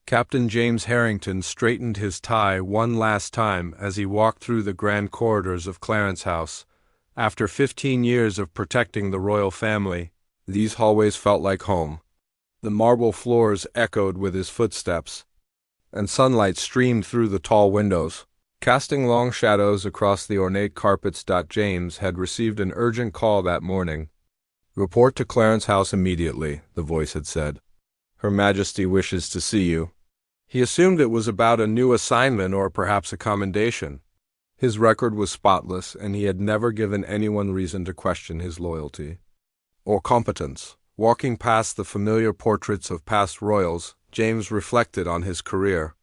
Captain James Harrington straightened his tie one last time as he walked through the grand corridors of Clarence House. After 15 years of protecting the royal family, these hallways felt like home. The marble floors echoed with his footsteps, and sunlight streamed through the tall windows, casting long shadows across the ornate carpets. James had received an urgent call that morning. "Report to Clarence House immediately," the voice had said. "Her Majesty wishes to see you." He assumed it was about a new assignment or perhaps a commendation. His record was spotless, and he had never given anyone reason to question his loyalty or competence. Walking past the familiar portraits of past royals, James reflected on his career.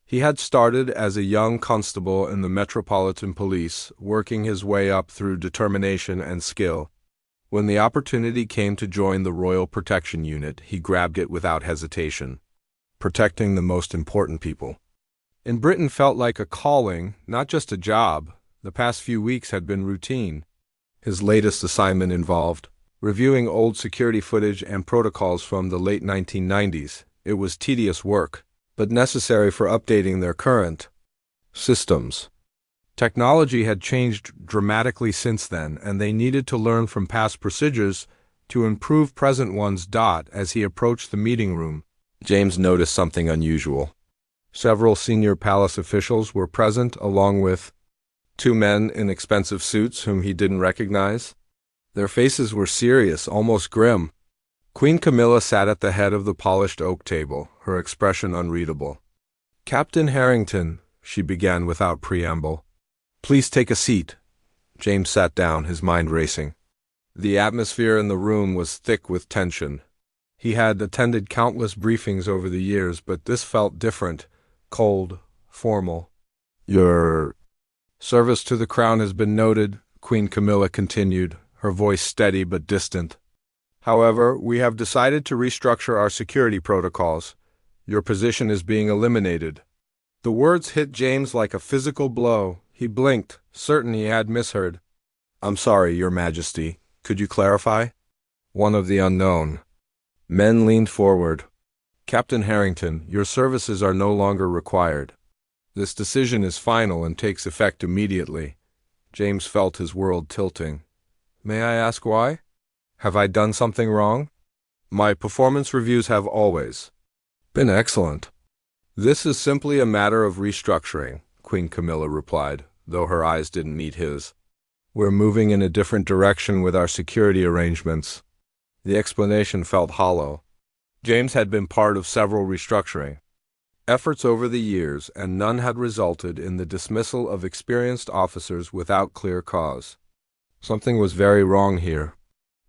He had started as a young constable in the Metropolitan Police, working his way up through determination and skill. When the opportunity came to join the Royal Protection Unit, he grabbed it without hesitation. Protecting the most important people in Britain felt like a calling, not just a job. The past few weeks had been routine. His latest assignment involved reviewing old security footage and protocols from the late 1990s. It was tedious work, but necessary for updating their current systems. Technology had changed dramatically since then, and they needed to learn from past procedures to improve present ones. As he approached the meeting room, James noticed something unusual. Several senior palace officials were present, along with two men in expensive suits whom he didn't recognize. Their faces were serious, almost grim. Queen Camilla sat at the head of the polished oak table, her expression unreadable. "Captain Harrington," she began without preamble. "Please take a seat." James sat down, his mind racing. The atmosphere in the room was thick with tension. He had attended countless briefings over the years, but this felt different, cold, formal. "Your service to the crown has been noted," Queen Camilla continued, her voice steady but distant. "However, we have decided to restructure our security protocols. Your position is being eliminated." The words hit James like a physical blow. He blinked, certain he had misheard. "I'm sorry, Your Majesty. Could you clarify?" One of the unknown men leaned forward. "Captain Harrington, your services are no longer required. This decision is final and takes effect immediately." James felt his world tilting. "May I ask why? Have I done something wrong?" "My performance reviews have always been excellent." "This is simply a matter of restructuring," Queen Camilla replied, though her eyes didn't meet his. "We're moving in a different direction with our security arrangements." The explanation felt hollow. James had been part of several restructuring efforts over the years, and none had resulted in the dismissal of experienced officers without clear cause. Something was very wrong here.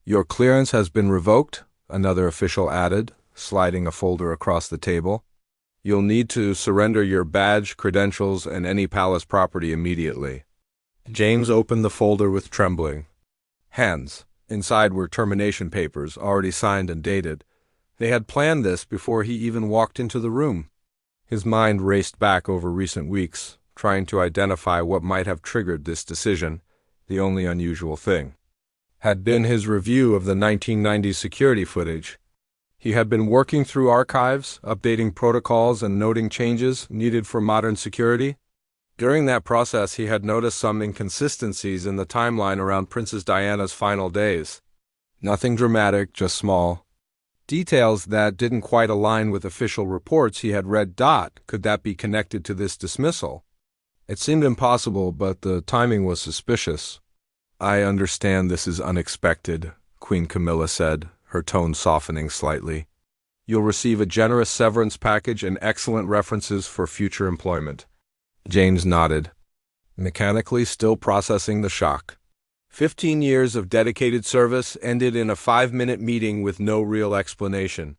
"Your clearance has been revoked," another official added, sliding a folder across the table. "You'll need to surrender your badge, credentials, and any palace property immediately." James opened the folder with trembling hands. Inside were termination papers, already signed and dated. They had planned this before he even walked into the room. His mind raced back over recent weeks, trying to identify what might have triggered this decision. The only unusual thing had been his review of the 1990s security footage. He had been working through archives, updating protocols and noting changes needed for modern security. During that process, he had noticed some inconsistencies in the timeline around Princess Diana's final days. Nothing dramatic, just small details that didn't quite align with official reports he had read. Could that be connected to this dismissal? It seemed impossible, but the timing was suspicious. "I understand this is unexpected," Queen Camilla said, her tone softening slightly. "You'll receive a generous severance package and excellent references for future employment." James nodded, mechanically still processing the shock. 15 years of dedicated service ended in a 5-minute meeting with no real explanation.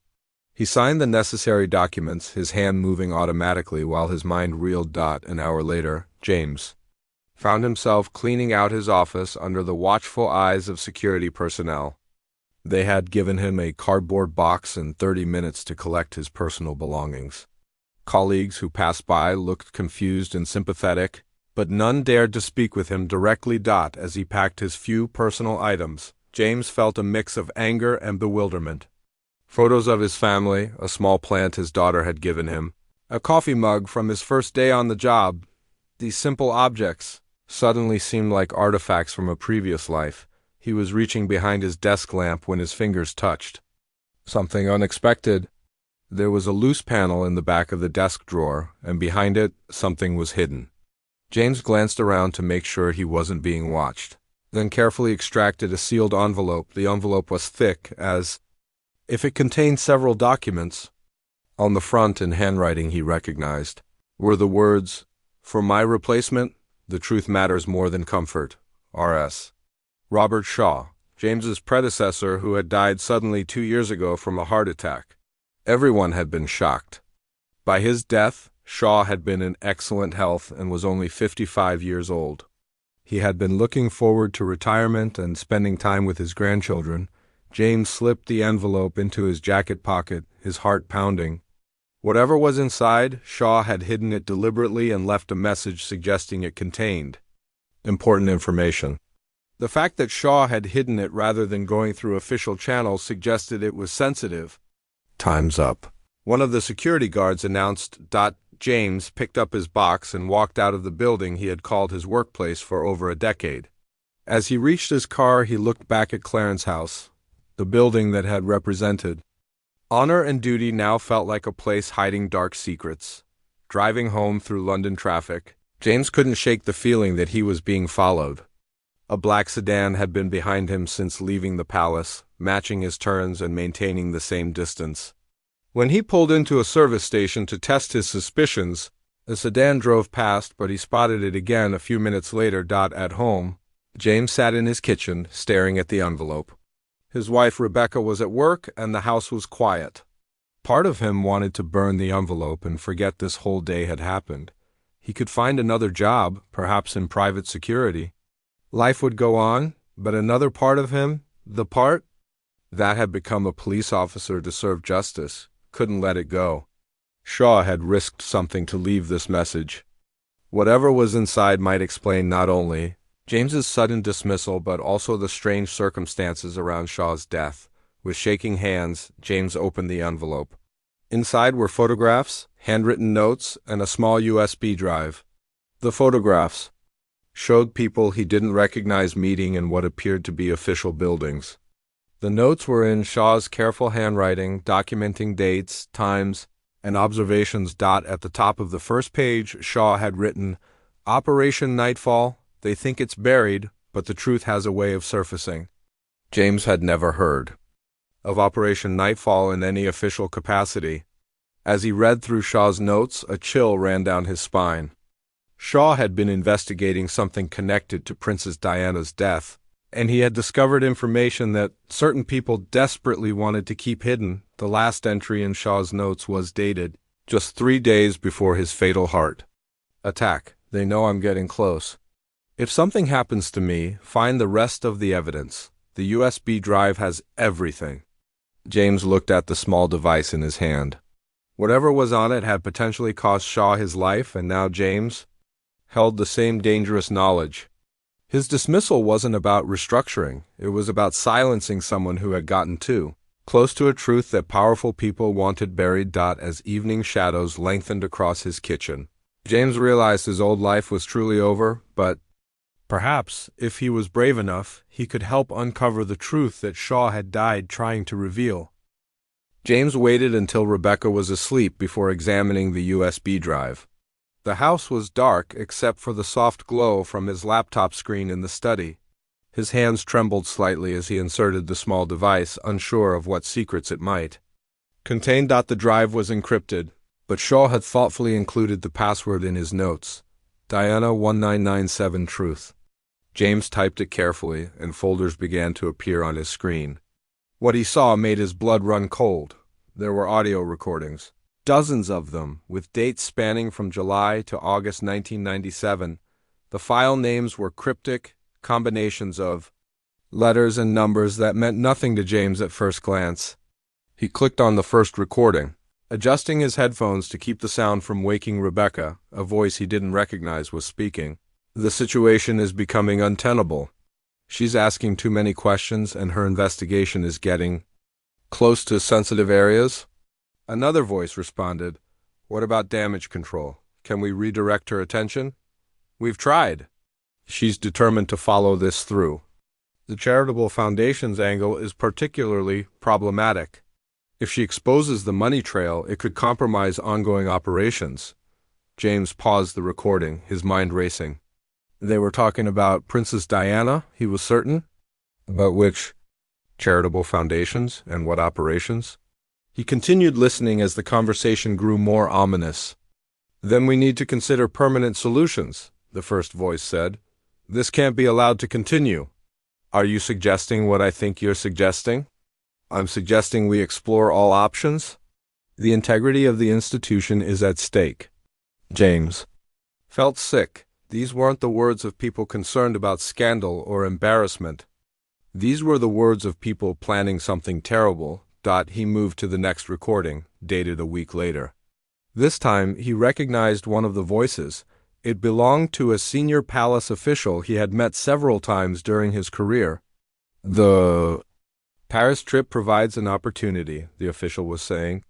He signed the necessary documents, his hand moving automatically while his mind reeled. An hour later, James found himself cleaning out his office under the watchful eyes of security personnel. They had given him a cardboard box and 30 minutes to collect his personal belongings. Colleagues who passed by looked confused and sympathetic, but none dared to speak with him directly. As he packed his few personal items, James felt a mix of anger and bewilderment. Photos of his family, a small plant his daughter had given him, a coffee mug from his first day on the job. These simple objects suddenly seemed like artifacts from a previous life. He was reaching behind his desk lamp when his fingers touched something unexpected. There was a loose panel in the back of the desk drawer, and behind it, something was hidden. James glanced around to make sure he wasn't being watched, then carefully extracted a sealed envelope. The envelope was thick, as if it contained several documents. On the front, in handwriting he recognized, were the words, "For my replacement, the truth matters more than comfort. R.S. Robert Shaw, James's predecessor, who had died suddenly 2 years ago from a heart attack." Everyone had been shocked. By his death, Shaw had been in excellent health and was only 55 years old. He had been looking forward to retirement and spending time with his grandchildren. James slipped the envelope into his jacket pocket, his heart pounding. Whatever was inside, Shaw had hidden it deliberately and left a message suggesting it contained important information. The fact that Shaw had hidden it rather than going through official channels suggested it was sensitive. "Time's up," one of the security guards announced. James picked up his box and walked out of the building he had called his workplace for over a decade. As he reached his car, he looked back at Clarence House, the building that had represented honor and duty now felt like a place hiding dark secrets. Driving home through London traffic, James couldn't shake the feeling that he was being followed. A black sedan had been behind him since leaving the palace, matching his turns and maintaining the same distance. When he pulled into a service station to test his suspicions, the sedan drove past, but he spotted it again a few minutes later. At home, James sat in his kitchen, staring at the envelope. His wife Rebecca was at work, and the house was quiet. Part of him wanted to burn the envelope and forget this whole day had happened. He could find another job, perhaps in private security. Life would go on, but another part of him, the part that had become a police officer to serve justice, couldn't let it go. Shaw had risked something to leave this message. Whatever was inside might explain not only James's sudden dismissal, but also the strange circumstances around Shaw's death. With shaking hands, James opened the envelope. Inside were photographs, handwritten notes, and a small USB drive. The photographs showed people he didn't recognize meeting in what appeared to be official buildings. The notes were in Shaw's careful handwriting, documenting dates, times, and observations. At the top of the first page, Shaw had written, "Operation Nightfall. They think it's buried, but the truth has a way of surfacing." James had never heard of Operation Nightfall in any official capacity. As he read through Shaw's notes, a chill ran down his spine. Shaw had been investigating something connected to Princess Diana's death, and he had discovered information that certain people desperately wanted to keep hidden. The last entry in Shaw's notes was dated just 3 days before his fatal heart attack. "They know I'm getting close. If something happens to me, find the rest of the evidence. The USB drive has everything." James looked at the small device in his hand. Whatever was on it had potentially cost Shaw his life, and now James held the same dangerous knowledge. His dismissal wasn't about restructuring. It was about silencing someone who had gotten too close to a truth that powerful people wanted buried. As evening shadows lengthened across his kitchen, James realized his old life was truly over, but perhaps, if he was brave enough, he could help uncover the truth that Shaw had died trying to reveal. James waited until Rebecca was asleep before examining the USB drive. The house was dark except for the soft glow from his laptop screen in the study. His hands trembled slightly as he inserted the small device, unsure of what secrets it might contain. The drive was encrypted, but Shaw had thoughtfully included the password in his notes. Diana 1997 Truth. James typed it carefully, and folders began to appear on his screen. What he saw made his blood run cold. There were audio recordings, dozens of them, with dates spanning from July to August 1997. The file names were cryptic, combinations of letters and numbers that meant nothing to James at first glance. He clicked on the first recording, adjusting his headphones to keep the sound from waking Rebecca. A voice he didn't recognize was speaking. "The situation is becoming untenable. She's asking too many questions, and her investigation is getting Close to sensitive areas? Another voice responded, "What about damage control? Can we redirect her attention?" "We've tried." She's determined to follow this through. The charitable foundation's angle is particularly problematic. If she exposes the money trail, it could compromise ongoing operations. James paused the recording, his mind racing. They were talking about Princess Diana, he was certain. About which charitable foundations and what operations? He continued listening as the conversation grew more ominous. "Then we need to consider permanent solutions," the first voice said. "This can't be allowed to continue." "Are you suggesting what I think you're suggesting?" "I'm suggesting we explore all options." "The integrity of the institution is at stake." James felt sick. These weren't the words of people concerned about scandal or embarrassment. These were the words of people planning something terrible. He moved to the next recording, dated a week later. This time, he recognized one of the voices. It belonged to a senior palace official he had met several times during his career. "The Paris trip provides an opportunity," the official was saying.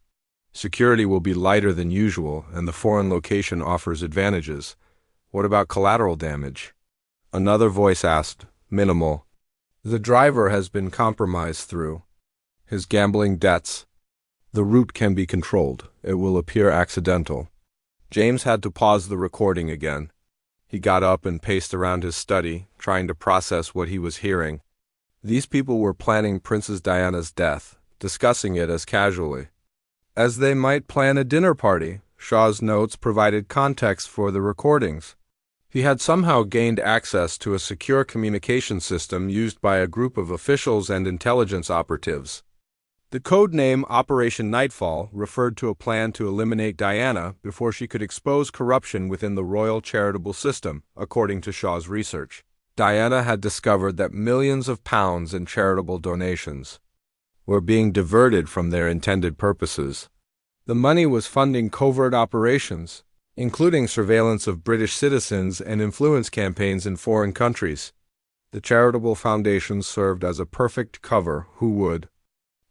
"Security will be lighter than usual, and the foreign location offers advantages. What about collateral damage?" Another voice asked, "Minimal. The driver has been compromised through his gambling debts. The route can be controlled. It will appear accidental." James had to pause the recording again. He got up and paced around his study, trying to process what he was hearing. These people were planning Princess Diana's death, discussing it as casually as they might plan a dinner party. Shaw's notes provided context for the recordings. He had somehow gained access to a secure communication system used by a group of officials and intelligence operatives. The code name Operation Nightfall referred to a plan to eliminate Diana before she could expose corruption within the royal charitable system, according to Shaw's research. Diana had discovered that millions of pounds in charitable donations were being diverted from their intended purposes. The money was funding covert operations, including surveillance of British citizens and influence campaigns in foreign countries. The charitable foundation served as a perfect cover. Who would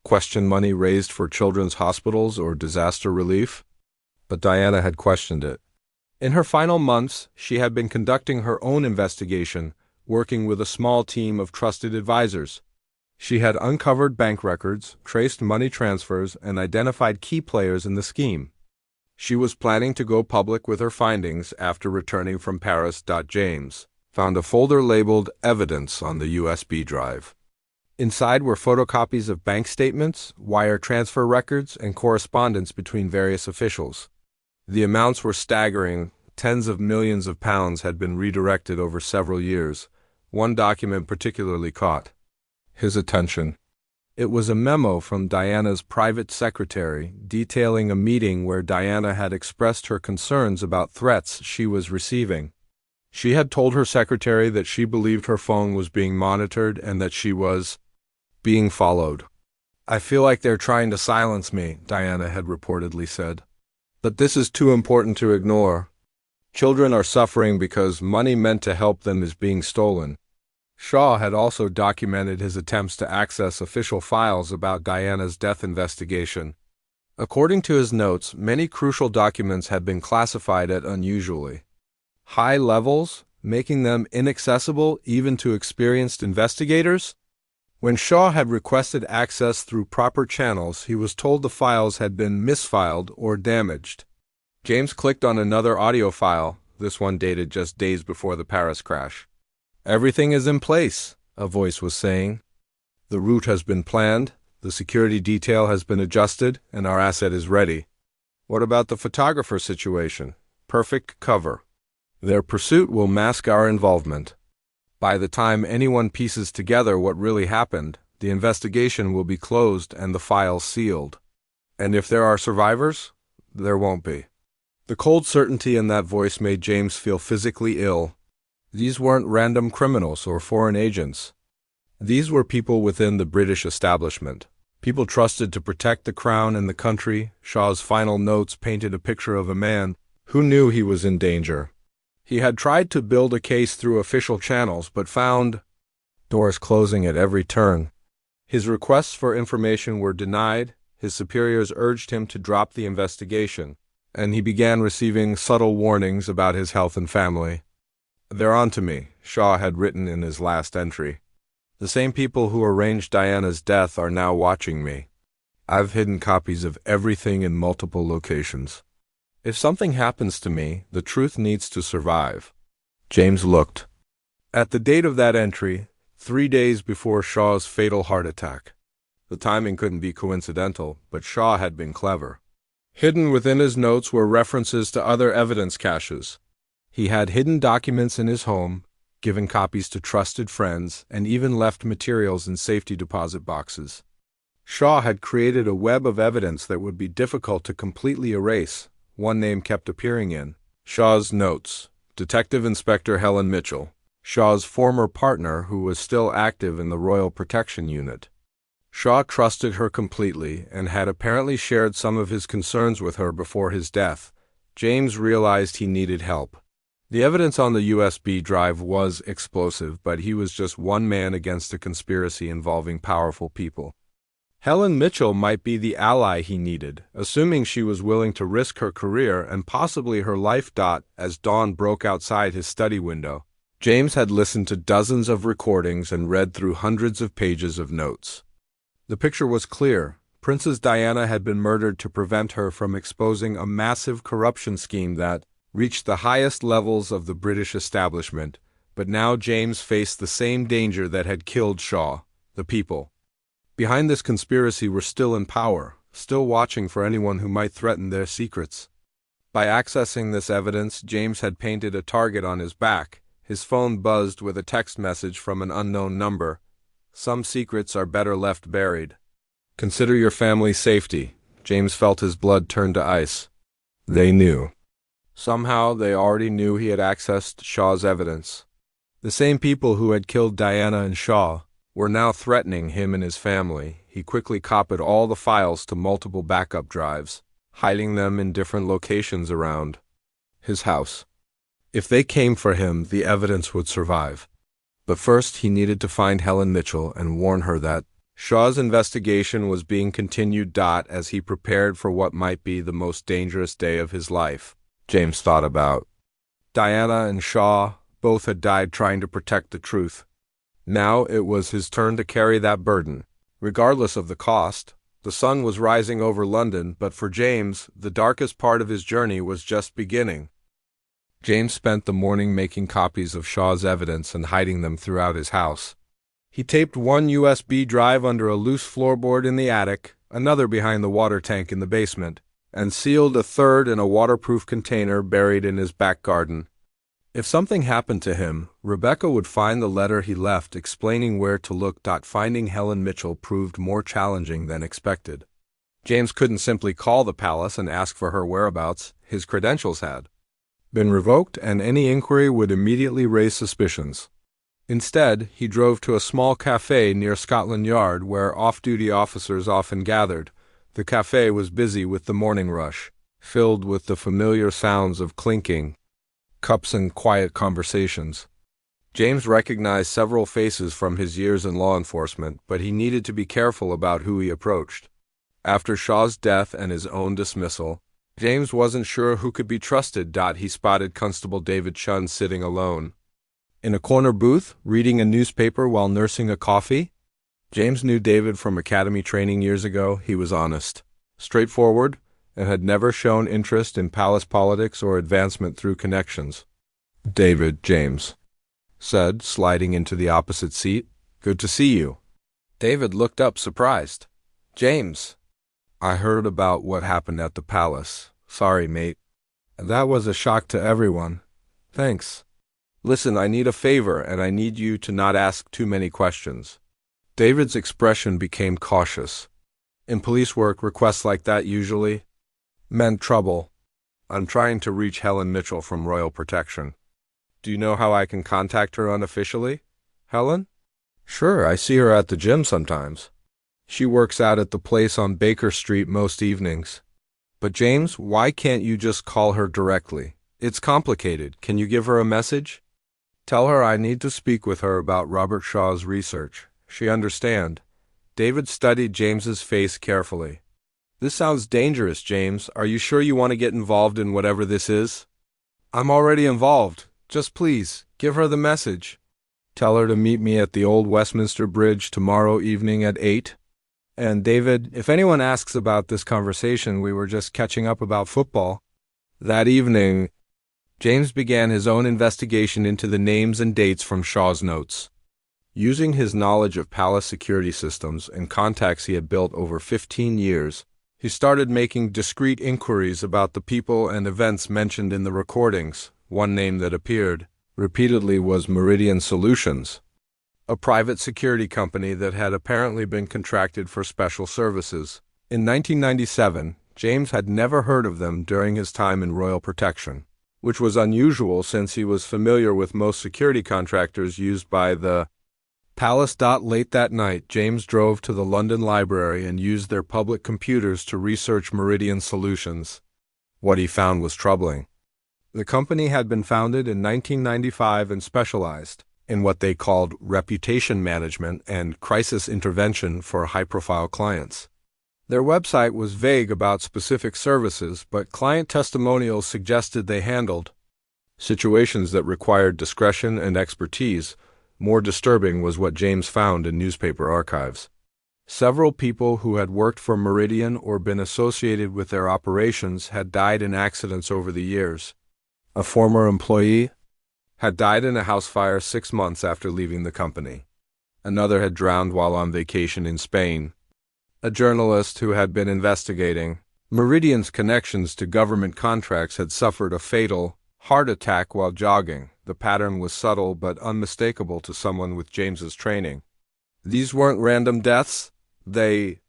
question money raised for children's hospitals or disaster relief? But Diana had questioned it. In her final months, she had been conducting her own investigation, working with a small team of trusted advisors. She had uncovered bank records, traced money transfers, and identified key players in the scheme. She was planning to go public with her findings after returning from Paris. James found a folder labeled Evidence on the USB drive. Inside were photocopies of bank statements, wire transfer records, and correspondence between various officials. The amounts were staggering. Tens of millions of pounds had been redirected over several years. One document particularly caught his attention. It was a memo from Diana's private secretary detailing a meeting where Diana had expressed her concerns about threats she was receiving. She had told her secretary that she believed her phone was being monitored and that she was being followed. "I feel like they're trying to silence me," Diana had reportedly said. "But this is too important to ignore. Children are suffering because money meant to help them is being stolen." Shaw had also documented his attempts to access official files about Diana's death investigation. According to his notes, many crucial documents had been classified at unusually high levels, making them inaccessible even to experienced investigators. When Shaw had requested access through proper channels, he was told the files had been misfiled or damaged. James clicked on another audio file, this one dated just days before the Paris crash. "Everything is in place," a voice was saying. "The route has been planned, the security detail has been adjusted, and our asset is ready." "What about the photographer situation?" "Perfect cover. Their pursuit will mask our involvement. By the time anyone pieces together what really happened, the investigation will be closed and the files sealed. And if there are survivors, there won't be." The cold certainty in that voice made James feel physically ill. These weren't random criminals or foreign agents. These were people within the British establishment, people trusted to protect the crown and the country. Shaw's final notes painted a picture of a man who knew he was in danger. He had tried to build a case through official channels, but found doors closing at every turn. His requests for information were denied, his superiors urged him to drop the investigation, and he began receiving subtle warnings about his health and family. "They're on to me," Shaw had written in his last entry. "The same people who arranged Diana's death are now watching me. I've hidden copies of everything in multiple locations. If something happens to me, the truth needs to survive." James looked at the date of that entry, 3 days before Shaw's fatal heart attack. The timing couldn't be coincidental, but Shaw had been clever. Hidden within his notes were references to other evidence caches. He had hidden documents in his home, given copies to trusted friends, and even left materials in safety deposit boxes. Shaw had created a web of evidence that would be difficult to completely erase. One name kept appearing in Shaw's notes: Detective Inspector Helen Mitchell, Shaw's former partner who was still active in the Royal Protection Unit. Shaw trusted her completely and had apparently shared some of his concerns with her before his death. James realized he needed help. The evidence on the USB drive was explosive, but he was just one man against a conspiracy involving powerful people. Helen Mitchell might be the ally he needed, assuming she was willing to risk her career and possibly her life. As dawn broke outside his study window, James had listened to dozens of recordings and read through hundreds of pages of notes. The picture was clear. Princess Diana had been murdered to prevent her from exposing a massive corruption scheme that reached the highest levels of the British establishment, but now James faced the same danger that had killed Shaw: the people behind this conspiracy were still in power, still watching for anyone who might threaten their secrets. By accessing this evidence, James had painted a target on his back. His phone buzzed with a text message from an unknown number. "Some secrets are better left buried. Consider your family's safety." James felt his blood turn to ice. They knew. Somehow they already knew he had accessed Shaw's evidence. The same people who had killed Diana and Shaw were now threatening him and his family. He quickly copied all the files to multiple backup drives, hiding them in different locations around his house. If they came for him, the evidence would survive. But first he needed to find Helen Mitchell and warn her that Shaw's investigation was being continued. As he prepared for what might be the most dangerous day of his life, James thought about Diana and Shaw. Both had died trying to protect the truth. Now it was his turn to carry that burden, regardless of the cost. The sun was rising over London, but for James, the darkest part of his journey was just beginning. James spent the morning making copies of Shaw's evidence and hiding them throughout his house. He taped one USB drive under a loose floorboard in the attic, another behind the water tank in the basement, and sealed a third in a waterproof container buried in his back garden. If something happened to him, Rebecca would find the letter he left explaining where to look. Finding Helen Mitchell proved more challenging than expected. James couldn't simply call the palace and ask for her whereabouts. His credentials had been revoked, and any inquiry would immediately raise suspicions. Instead, he drove to a small cafe near Scotland Yard where off-duty officers often gathered. The cafe was busy with the morning rush, filled with the familiar sounds of clinking cups and quiet conversations. James recognized several faces from his years in law enforcement, but he needed to be careful about who he approached. After Shaw's death and his own dismissal, James wasn't sure who could be trusted. He spotted Constable David Chun sitting alone in a corner booth, reading a newspaper while nursing a coffee. James knew David from academy training years ago. He was honest, straightforward, and had never shown interest in palace politics or advancement through connections. "David," James said, sliding into the opposite seat. "Good to see you." David looked up, surprised. "James, I heard about what happened at the palace. Sorry, mate. That was a shock to everyone." "Thanks. Listen, I need a favor, and I need you to not ask too many questions." David's expression became cautious. In police work, requests like that usually meant trouble. "I'm trying to reach Helen Mitchell from Royal Protection. Do you know how I can contact her unofficially?" "Helen?" "Sure, I see her at the gym sometimes. She works out at the place on Baker Street most evenings." "But James, why can't you just call her directly? It's complicated. Can you give her a message? Tell her I need to speak with her about Robert Shaw's research. She understand. David studied James's face carefully. This sounds dangerous, James. Are you sure you want to get involved in whatever this is? I'm already involved. Just please, give her the message. Tell her to meet me at the old Westminster Bridge tomorrow evening at 8. And David, if anyone asks about this conversation, we were just catching up about football. That evening, James began his own investigation into the names and dates from Shaw's notes. Using his knowledge of palace security systems and contacts he had built over 15 years, he started making discreet inquiries about the people and events mentioned in the recordings. One name that appeared repeatedly was Meridian Solutions, a private security company that had apparently been contracted for special services. In 1997, James had never heard of them during his time in royal protection, which was unusual since he was familiar with most security contractors used by the palace. Late that night, James drove to the London Library and used their public computers to research Meridian Solutions. What he found was troubling. The company had been founded in 1995 and specialized in what they called reputation management and crisis intervention for high-profile clients. Their website was vague about specific services, but client testimonials suggested they handled situations that required discretion and expertise. More disturbing was what James found in newspaper archives. Several people who had worked for Meridian or been associated with their operations had died in accidents over the years. A former employee had died in a house fire 6 months after leaving the company. Another had drowned while on vacation in Spain. A journalist who had been investigating Meridian's connections to government contracts had suffered a fatal heart attack while jogging. The pattern was subtle but unmistakable to someone with James's training. These weren't random deaths. They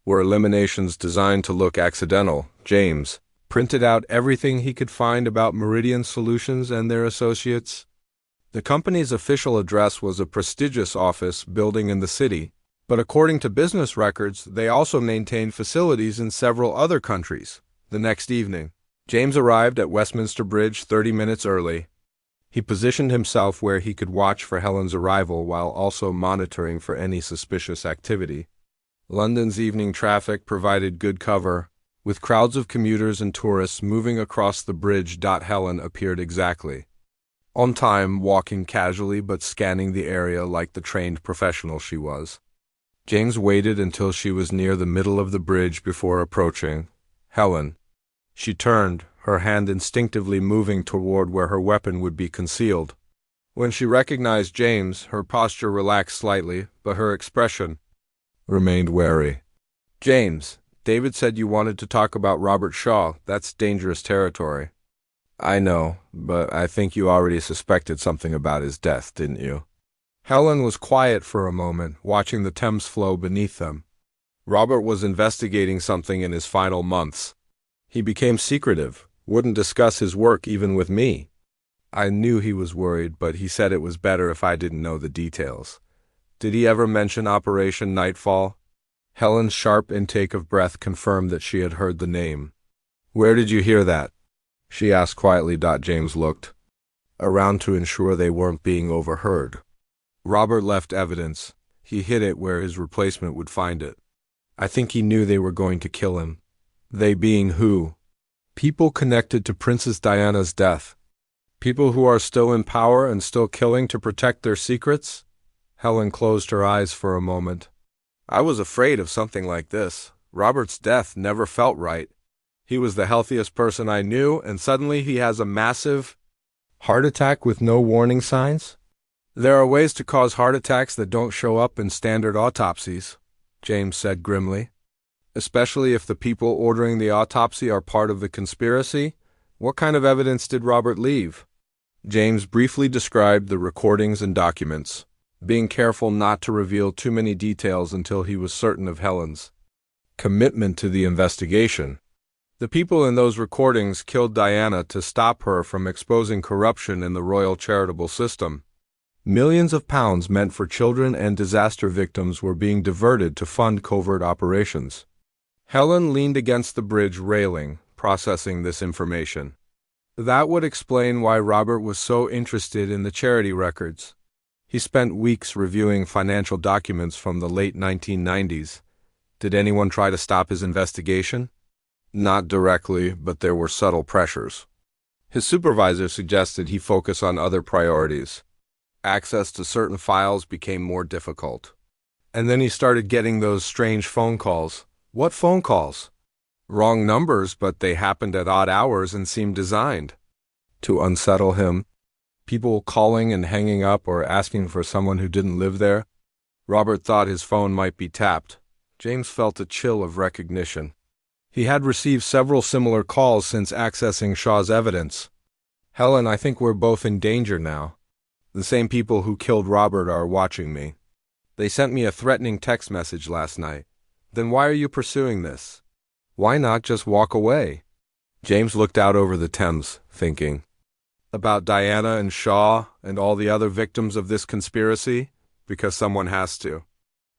were eliminations designed to look accidental. James printed out everything he could find about Meridian Solutions and their associates. The company's official address was a prestigious office building in the city, but according to business records, they also maintained facilities in several other countries. The next evening, James arrived at Westminster Bridge 30 minutes early. He positioned himself where he could watch for Helen's arrival while also monitoring for any suspicious activity. London's evening traffic provided good cover, with crowds of commuters and tourists moving across the bridge. Helen appeared exactly on time, walking casually but scanning the area like the trained professional she was. James waited until she was near the middle of the bridge before approaching. Helen. She turned, her hand instinctively moving toward where her weapon would be concealed. When she recognized James, her posture relaxed slightly, but her expression remained wary. James, David said you wanted to talk about Robert Shaw. That's dangerous territory. I know, but I think you already suspected something about his death, didn't you? Helen was quiet for a moment, watching the Thames flow beneath them. Robert was investigating something in his final months. He became secretive, wouldn't discuss his work even with me. I knew he was worried, but he said it was better if I didn't know the details. Did he ever mention Operation Nightfall? Helen's sharp intake of breath confirmed that she had heard the name. Where did you hear that? She asked quietly. James looked around to ensure they weren't being overheard. Robert left evidence. He hid it where his replacement would find it. I think he knew they were going to kill him. They being who? People connected to Princess Diana's death. People who are still in power and still killing to protect their secrets? Helen closed her eyes for a moment. I was afraid of something like this. Robert's death never felt right. He was the healthiest person I knew, and suddenly he has a massive heart attack with no warning signs? There are ways to cause heart attacks that don't show up in standard autopsies, James said grimly. Especially if the people ordering the autopsy are part of the conspiracy. What kind of evidence did Robert leave? James briefly described the recordings and documents, being careful not to reveal too many details until he was certain of Helen's commitment to the investigation. The people in those recordings killed Diana to stop her from exposing corruption in the royal charitable system. Millions of pounds meant for children and disaster victims were being diverted to fund covert operations. Helen leaned against the bridge railing, processing this information. That would explain why Robert was so interested in the charity records. He spent weeks reviewing financial documents from the late 1990s. Did anyone try to stop his investigation? Not directly, but there were subtle pressures. His supervisor suggested he focus on other priorities. Access to certain files became more difficult. And then he started getting those strange phone calls. What phone calls? Wrong numbers, but they happened at odd hours and seemed designed to unsettle him. People calling and hanging up or asking for someone who didn't live there. Robert thought his phone might be tapped. James felt a chill of recognition. He had received several similar calls since accessing Shaw's evidence. Helen, I think we're both in danger now. The same people who killed Robert are watching me. They sent me a threatening text message last night. Then why are you pursuing this? Why not just walk away? James looked out over the Thames, thinking about Diana and Shaw and all the other victims of this conspiracy, because someone has to.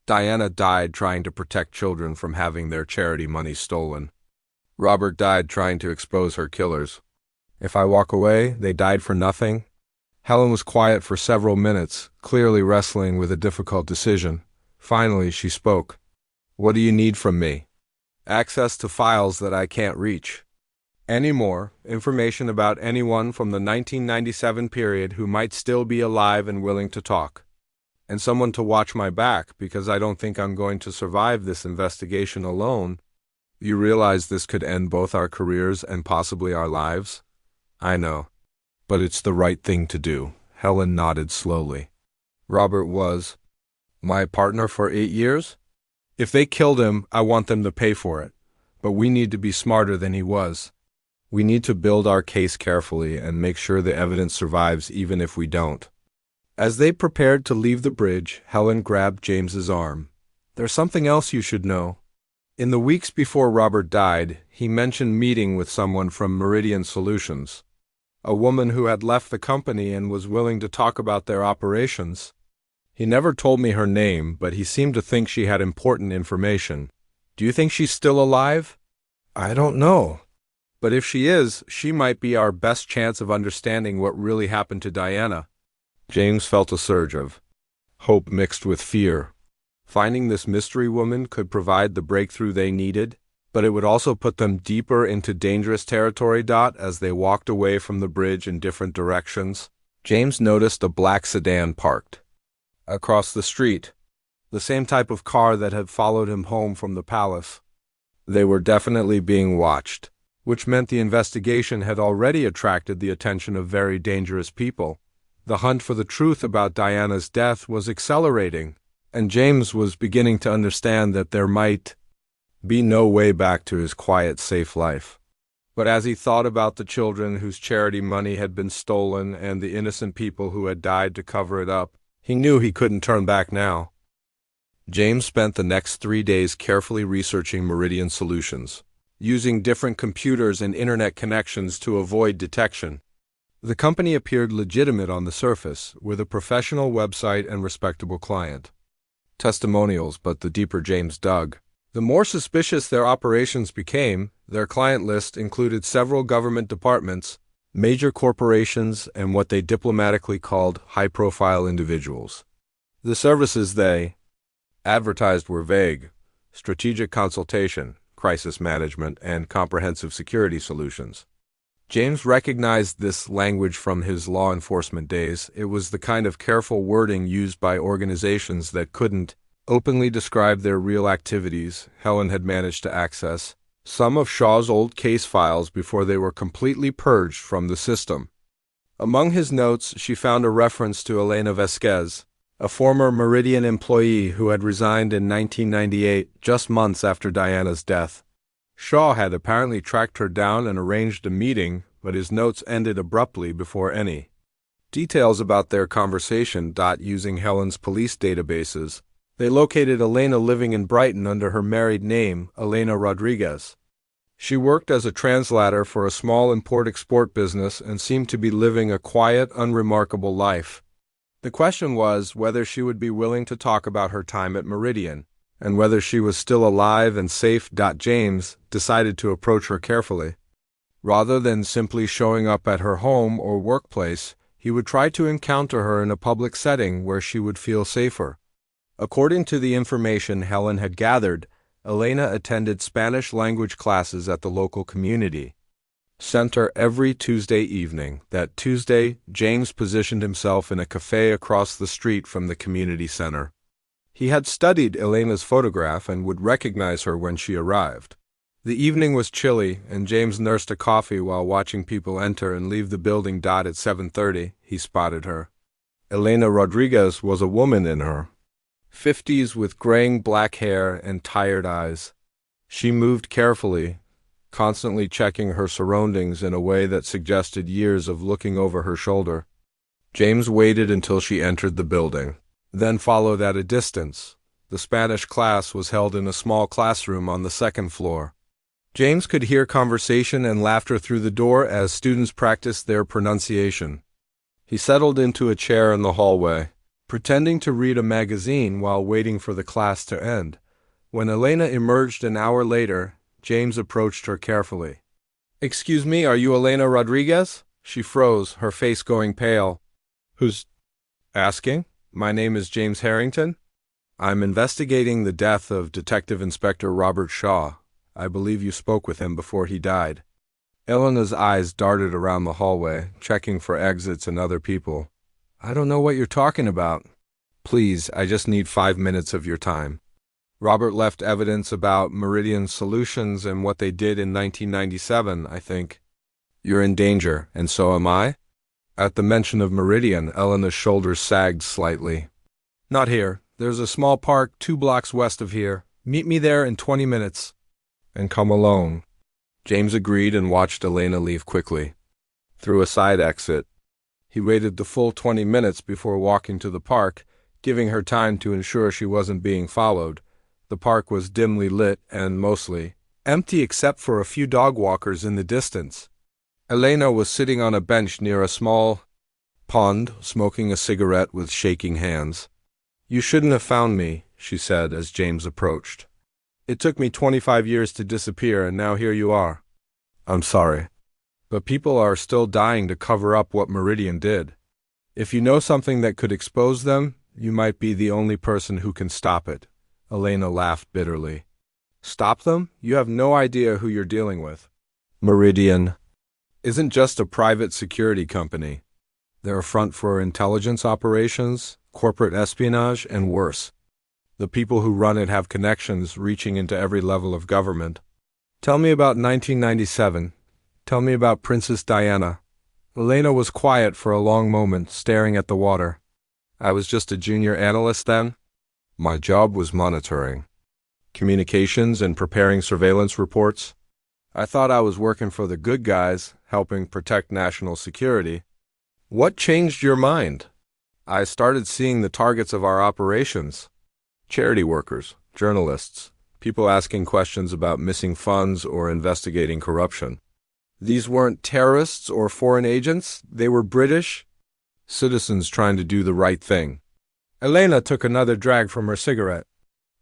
Diana died trying to protect children from having their charity money stolen. Robert died trying to expose her killers. If I walk away, they died for nothing? Helen was quiet for several minutes, clearly wrestling with a difficult decision. Finally, she spoke. What do you need from me? Access to files that I can't reach. Any more information about anyone from the 1997 period who might still be alive and willing to talk. And someone to watch my back, because I don't think I'm going to survive this investigation alone. You realize this could end both our careers and possibly our lives? I know. But it's the right thing to do. Helen nodded slowly. Robert was my partner for 8 years? If they killed him, I want them to pay for it. But we need to be smarter than he was. We need to build our case carefully and make sure the evidence survives even if we don't. As they prepared to leave the bridge, Helen grabbed James's arm. There's something else you should know. In the weeks before Robert died, he mentioned meeting with someone from Meridian Solutions, a woman who had left the company and was willing to talk about their operations. He never told me her name, but he seemed to think she had important information. Do you think she's still alive? I don't know. But if she is, she might be our best chance of understanding what really happened to Diana. James felt a surge of hope mixed with fear. Finding this mystery woman could provide the breakthrough they needed, but it would also put them deeper into dangerous territory. As they walked away from the bridge in different directions, James noticed a black sedan parked across the street, the same type of car that had followed him home from the palace. They were definitely being watched, which meant the investigation had already attracted the attention of very dangerous people. The hunt for the truth about Diana's death was accelerating, and James was beginning to understand that there might be no way back to his quiet, safe life. But as he thought about the children whose charity money had been stolen and the innocent people who had died to cover it up, he knew he couldn't turn back now. James spent the next 3 days carefully researching Meridian Solutions, using different computers and internet connections to avoid detection. The company appeared legitimate on the surface, with a professional website and respectable client. Testimonials, but the deeper James dug, the more suspicious their operations became. Their client list included several government departments, major corporations, and what they diplomatically called high-profile individuals. The services they advertised were vague: strategic consultation, crisis management, and comprehensive security solutions. James recognized this language from his law enforcement days. It was the kind of careful wording used by organizations that couldn't openly describe their real activities. Helen had managed to access some of Shaw's old case files before they were completely purged from the system. Among his notes, she found a reference to Elena Vasquez, a former Meridian employee who had resigned in 1998, just months after Diana's death. Shaw had apparently tracked her down and arranged a meeting, but his notes ended abruptly before any details about their conversation. Using Helen's police databases, they located Elena living in Brighton under her married name, Elena Rodriguez. She worked as a translator for a small import-export business and seemed to be living a quiet, unremarkable life. The question was whether she would be willing to talk about her time at Meridian, and whether she was still alive and safe. James decided to approach her carefully. Rather than simply showing up at her home or workplace, He would try to encounter her in a public setting where she would feel safer. According to the information Helen had gathered, Elena attended Spanish language classes at the local community center every Tuesday evening. That Tuesday, James positioned himself in a cafe across the street from the community center. He had studied Elena's photograph and would recognize her when she arrived. The evening was chilly, and James nursed a coffee while watching people enter and leave the building. At 7:30, he spotted her. Elena Rodriguez was a woman in her 50s with graying black hair and tired eyes. She moved carefully, constantly checking her surroundings in a way that suggested years of looking over her shoulder. James waited until she entered the building, then followed at a distance. The Spanish class was held in a small classroom on the second floor. James could hear conversation and laughter through the door as students practiced their pronunciation. He settled into a chair in the hallway, pretending to read a magazine while waiting for the class to end. When Elena emerged an hour later, James approached her carefully. "Excuse me, are you Elena Rodriguez?" She froze, her face going pale. "Who's asking? My name is James Harrington. I'm investigating the death of Detective Inspector Robert Shaw. I believe you spoke with him before he died." Elena's eyes darted around the hallway, checking for exits and other people. "I don't know what you're talking about." "Please, I just need 5 minutes of your time. Robert left evidence about Meridian Solutions and what they did in 1997, I think. You're in danger, and so am I?" At the mention of Meridian, Elena's shoulders sagged slightly. "Not here. There's a small park 2 blocks west of here. Meet me there in 20 minutes. And come alone." James agreed and watched Elena leave quickly, through a side exit. He waited the full 20 minutes before walking to the park, giving her time to ensure she wasn't being followed. The park was dimly lit and mostly empty except for a few dog walkers in the distance. Elena was sitting on a bench near a small pond, smoking a cigarette with shaking hands. "You shouldn't have found me," she said as James approached. "It took me 25 years to disappear, and now here you are." "I'm sorry. But people are still dying to cover up what Meridian did. If you know something that could expose them, you might be the only person who can stop it." Elena laughed bitterly. "Stop them? You have no idea who you're dealing with. Meridian isn't just a private security company. They're a front for intelligence operations, corporate espionage, and worse. The people who run it have connections reaching into every level of government. Tell me about 1997. Tell me about Princess Diana." Elena was quiet for a long moment, staring at the water. "I was just a junior analyst then. My job was monitoring communications and preparing surveillance reports. I thought I was working for the good guys, helping protect national security." "What changed your mind?" "I started seeing the targets of our operations. Charity workers, journalists, people asking questions about missing funds or investigating corruption. These weren't terrorists or foreign agents, they were British citizens trying to do the right thing." Elena took another drag from her cigarette.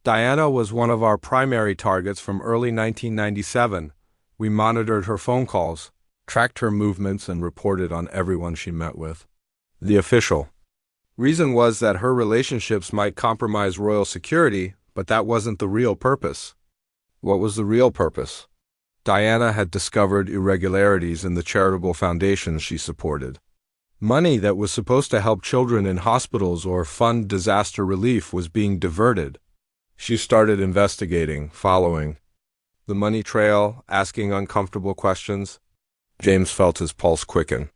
"Diana was one of our primary targets from early 1997. We monitored her phone calls, tracked her movements, and reported on everyone she met with. The official reason was that her relationships might compromise royal security, but that wasn't the real purpose." "What was the real purpose?" "Diana had discovered irregularities in the charitable foundations she supported. Money that was supposed to help children in hospitals or fund disaster relief was being diverted. She started investigating, following the money trail, asking uncomfortable questions." James felt his pulse quicken.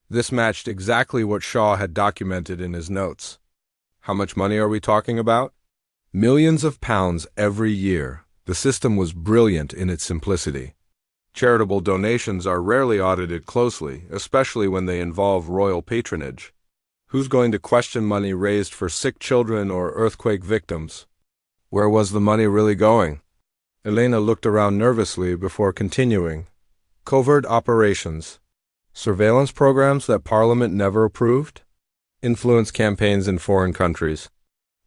This matched exactly what Shaw had documented in his notes. "How much money are we talking about?" "Millions of pounds every year." The system was brilliant in its simplicity. Charitable donations are rarely audited closely, especially when they involve royal patronage. Who's going to question money raised for sick children or earthquake victims? Where was the money really going? Elena looked around nervously before continuing. "Covert operations. Surveillance programs that Parliament never approved. Influence campaigns in foreign countries.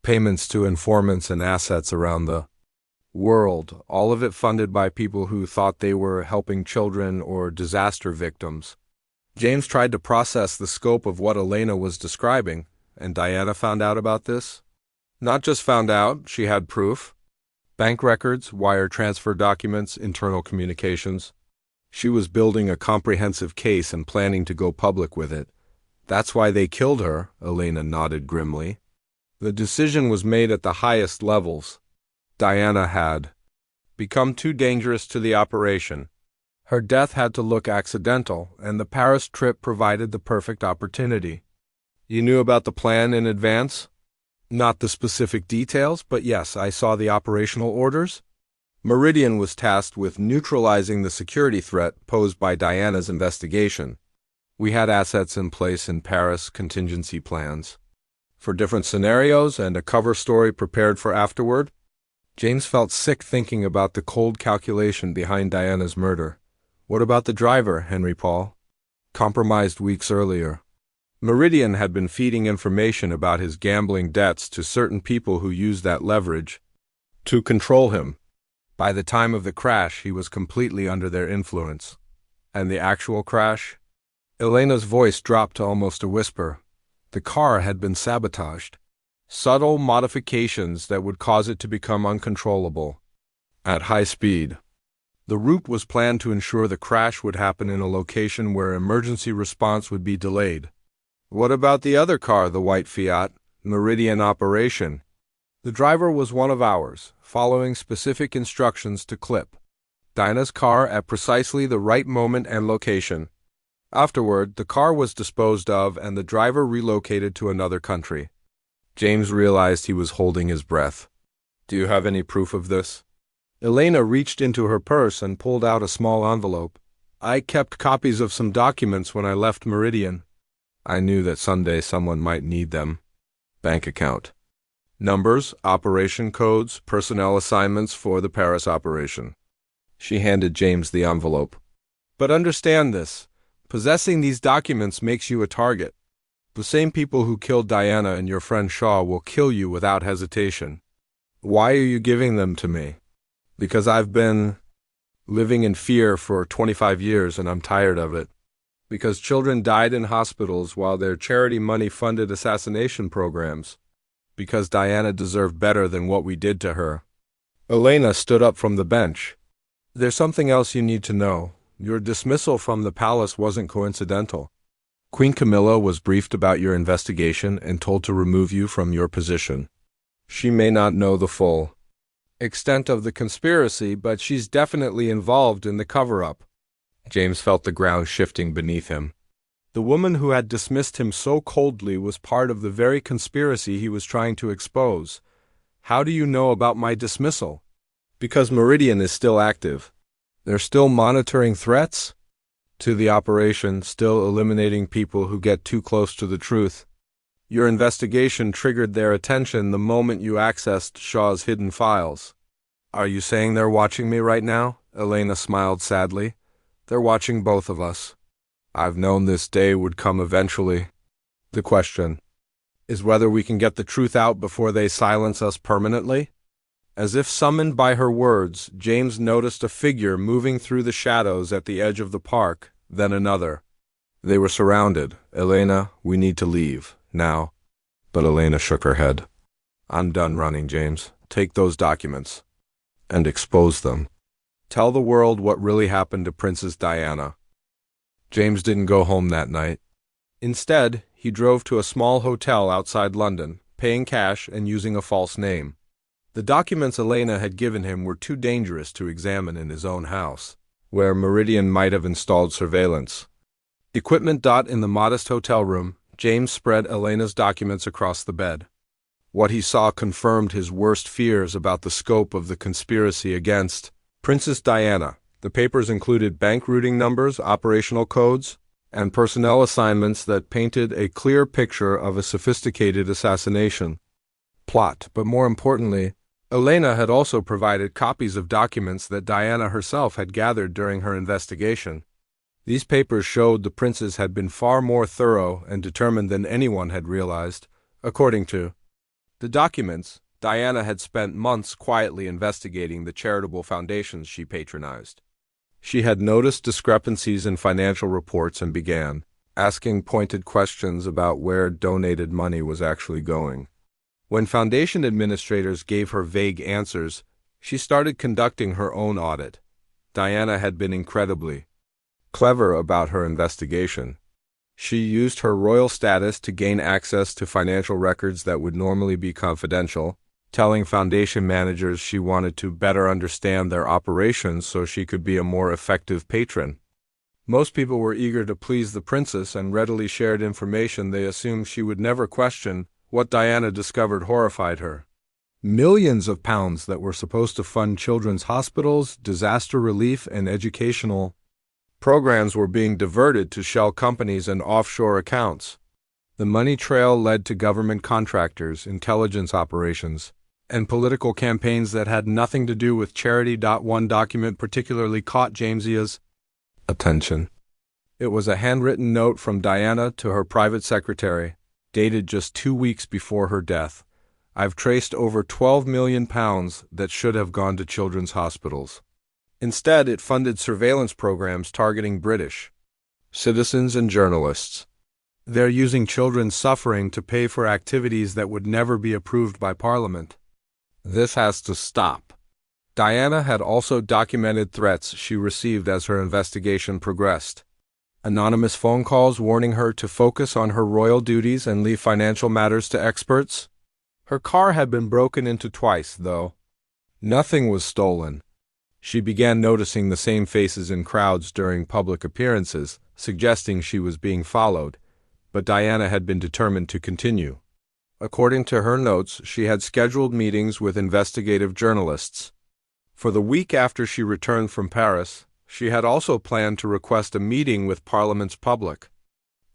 Payments to informants and assets around the world, all of it funded by people who thought they were helping children or disaster victims. James tried to process the scope of what Elena was describing, and Diana found out about this. Not just found out, she had proof. Bank records, wire transfer documents, internal communications. She was building a comprehensive case and planning to go public with it. That's why they killed her, Elena nodded grimly. The decision was made at the highest levels. Diana had become too dangerous to the operation. Her death had to look accidental, and the Paris trip provided the perfect opportunity. You knew about the plan in advance? Not the specific details, but yes, I saw the operational orders. Meridian was tasked with neutralizing the security threat posed by Diana's investigation. We had assets in place in Paris, contingency plans for different scenarios, and a cover story prepared for afterward. James felt sick thinking about the cold calculation behind Diana's murder. What about the driver, Henry Paul? Compromised weeks earlier. Meridian had been feeding information about his gambling debts to certain people who used that leverage to control him. By the time of the crash, he was completely under their influence. And the actual crash? Elena's voice dropped to almost a whisper. The car had been sabotaged. Subtle modifications that would cause it to become uncontrollable. At high speed. The route was planned to ensure the crash would happen in a location where emergency response would be delayed. What about the other car, the white Fiat, Meridian operation? The driver was one of ours, following specific instructions to clip Dinah's car at precisely the right moment and location. Afterward, the car was disposed of and the driver relocated to another country. James realized he was holding his breath. Do you have any proof of this? Elena reached into her purse and pulled out a small envelope. I kept copies of some documents when I left Meridian. I knew that someday someone might need them. Bank account. Numbers, operation codes, personnel assignments for the Paris operation. She handed James the envelope. But understand this. Possessing these documents makes you a target. The same people who killed Diana and your friend Shaw will kill you without hesitation. Why are you giving them to me? Because I've been living in fear for 25 years and I'm tired of it. Because children died in hospitals while their charity money funded assassination programs. Because Diana deserved better than what we did to her. Elena stood up from the bench. There's something else you need to know. Your dismissal from the palace wasn't coincidental. Queen Camilla was briefed about your investigation and told to remove you from your position. She may not know the full extent of the conspiracy, but she's definitely involved in the cover-up. James felt the ground shifting beneath him. The woman who had dismissed him so coldly was part of the very conspiracy he was trying to expose. How do you know about my dismissal? Because Meridian is still active. They're still monitoring threats to the operation, still eliminating people who get too close to the truth. Your investigation triggered their attention the moment you accessed Shaw's hidden files. Are you saying they're watching me right now? Elena smiled sadly. They're watching both of us. I've known this day would come eventually. The question is whether we can get the truth out before they silence us permanently. As if summoned by her words, James noticed a figure moving through the shadows at the edge of the park, then another. They were surrounded. Elena, we need to leave, now. But Elena shook her head. I'm done running, James. Take those documents. And expose them. Tell the world what really happened to Princess Diana. James didn't go home that night. Instead, he drove to a small hotel outside London, paying cash and using a false name. The documents Elena had given him were too dangerous to examine in his own house, where Meridian might have installed surveillance. Equipment in the modest hotel room, James spread Elena's documents across the bed. What he saw confirmed his worst fears about the scope of the conspiracy against Princess Diana. The papers included bank routing numbers, operational codes, and personnel assignments that painted a clear picture of a sophisticated assassination plot. But more importantly, Elena had also provided copies of documents that Diana herself had gathered during her investigation. These papers showed the princess had been far more thorough and determined than anyone had realized. According to the documents, Diana had spent months quietly investigating the charitable foundations she patronized. She had noticed discrepancies in financial reports and began asking pointed questions about where donated money was actually going. When Foundation administrators gave her vague answers, she started conducting her own audit. Diana had been incredibly clever about her investigation. She used her royal status to gain access to financial records that would normally be confidential, telling Foundation managers she wanted to better understand their operations so she could be a more effective patron. Most people were eager to please the princess and readily shared information they assumed she would never question. What Diana discovered horrified her. Millions of pounds that were supposed to fund children's hospitals, disaster relief, and educational programs were being diverted to shell companies and offshore accounts. The money trail led to government contractors, intelligence operations, and political campaigns that had nothing to do with charity. One document particularly caught Jamesia's attention. It was a handwritten note from Diana to her private secretary, dated just 2 weeks before her death. I've traced over £12 million that should have gone to children's hospitals. Instead, it funded surveillance programs targeting British citizens and journalists. They're using children's suffering to pay for activities that would never be approved by Parliament. This has to stop. Diana had also documented threats she received as her investigation progressed. Anonymous phone calls warning her to focus on her royal duties and leave financial matters to experts. Her car had been broken into twice, though nothing was stolen. She began noticing the same faces in crowds during public appearances, suggesting she was being followed, but Diana had been determined to continue. According to her notes, she had scheduled meetings with investigative journalists. For the week after she returned from Paris, she had also planned to request a meeting with Parliament's Public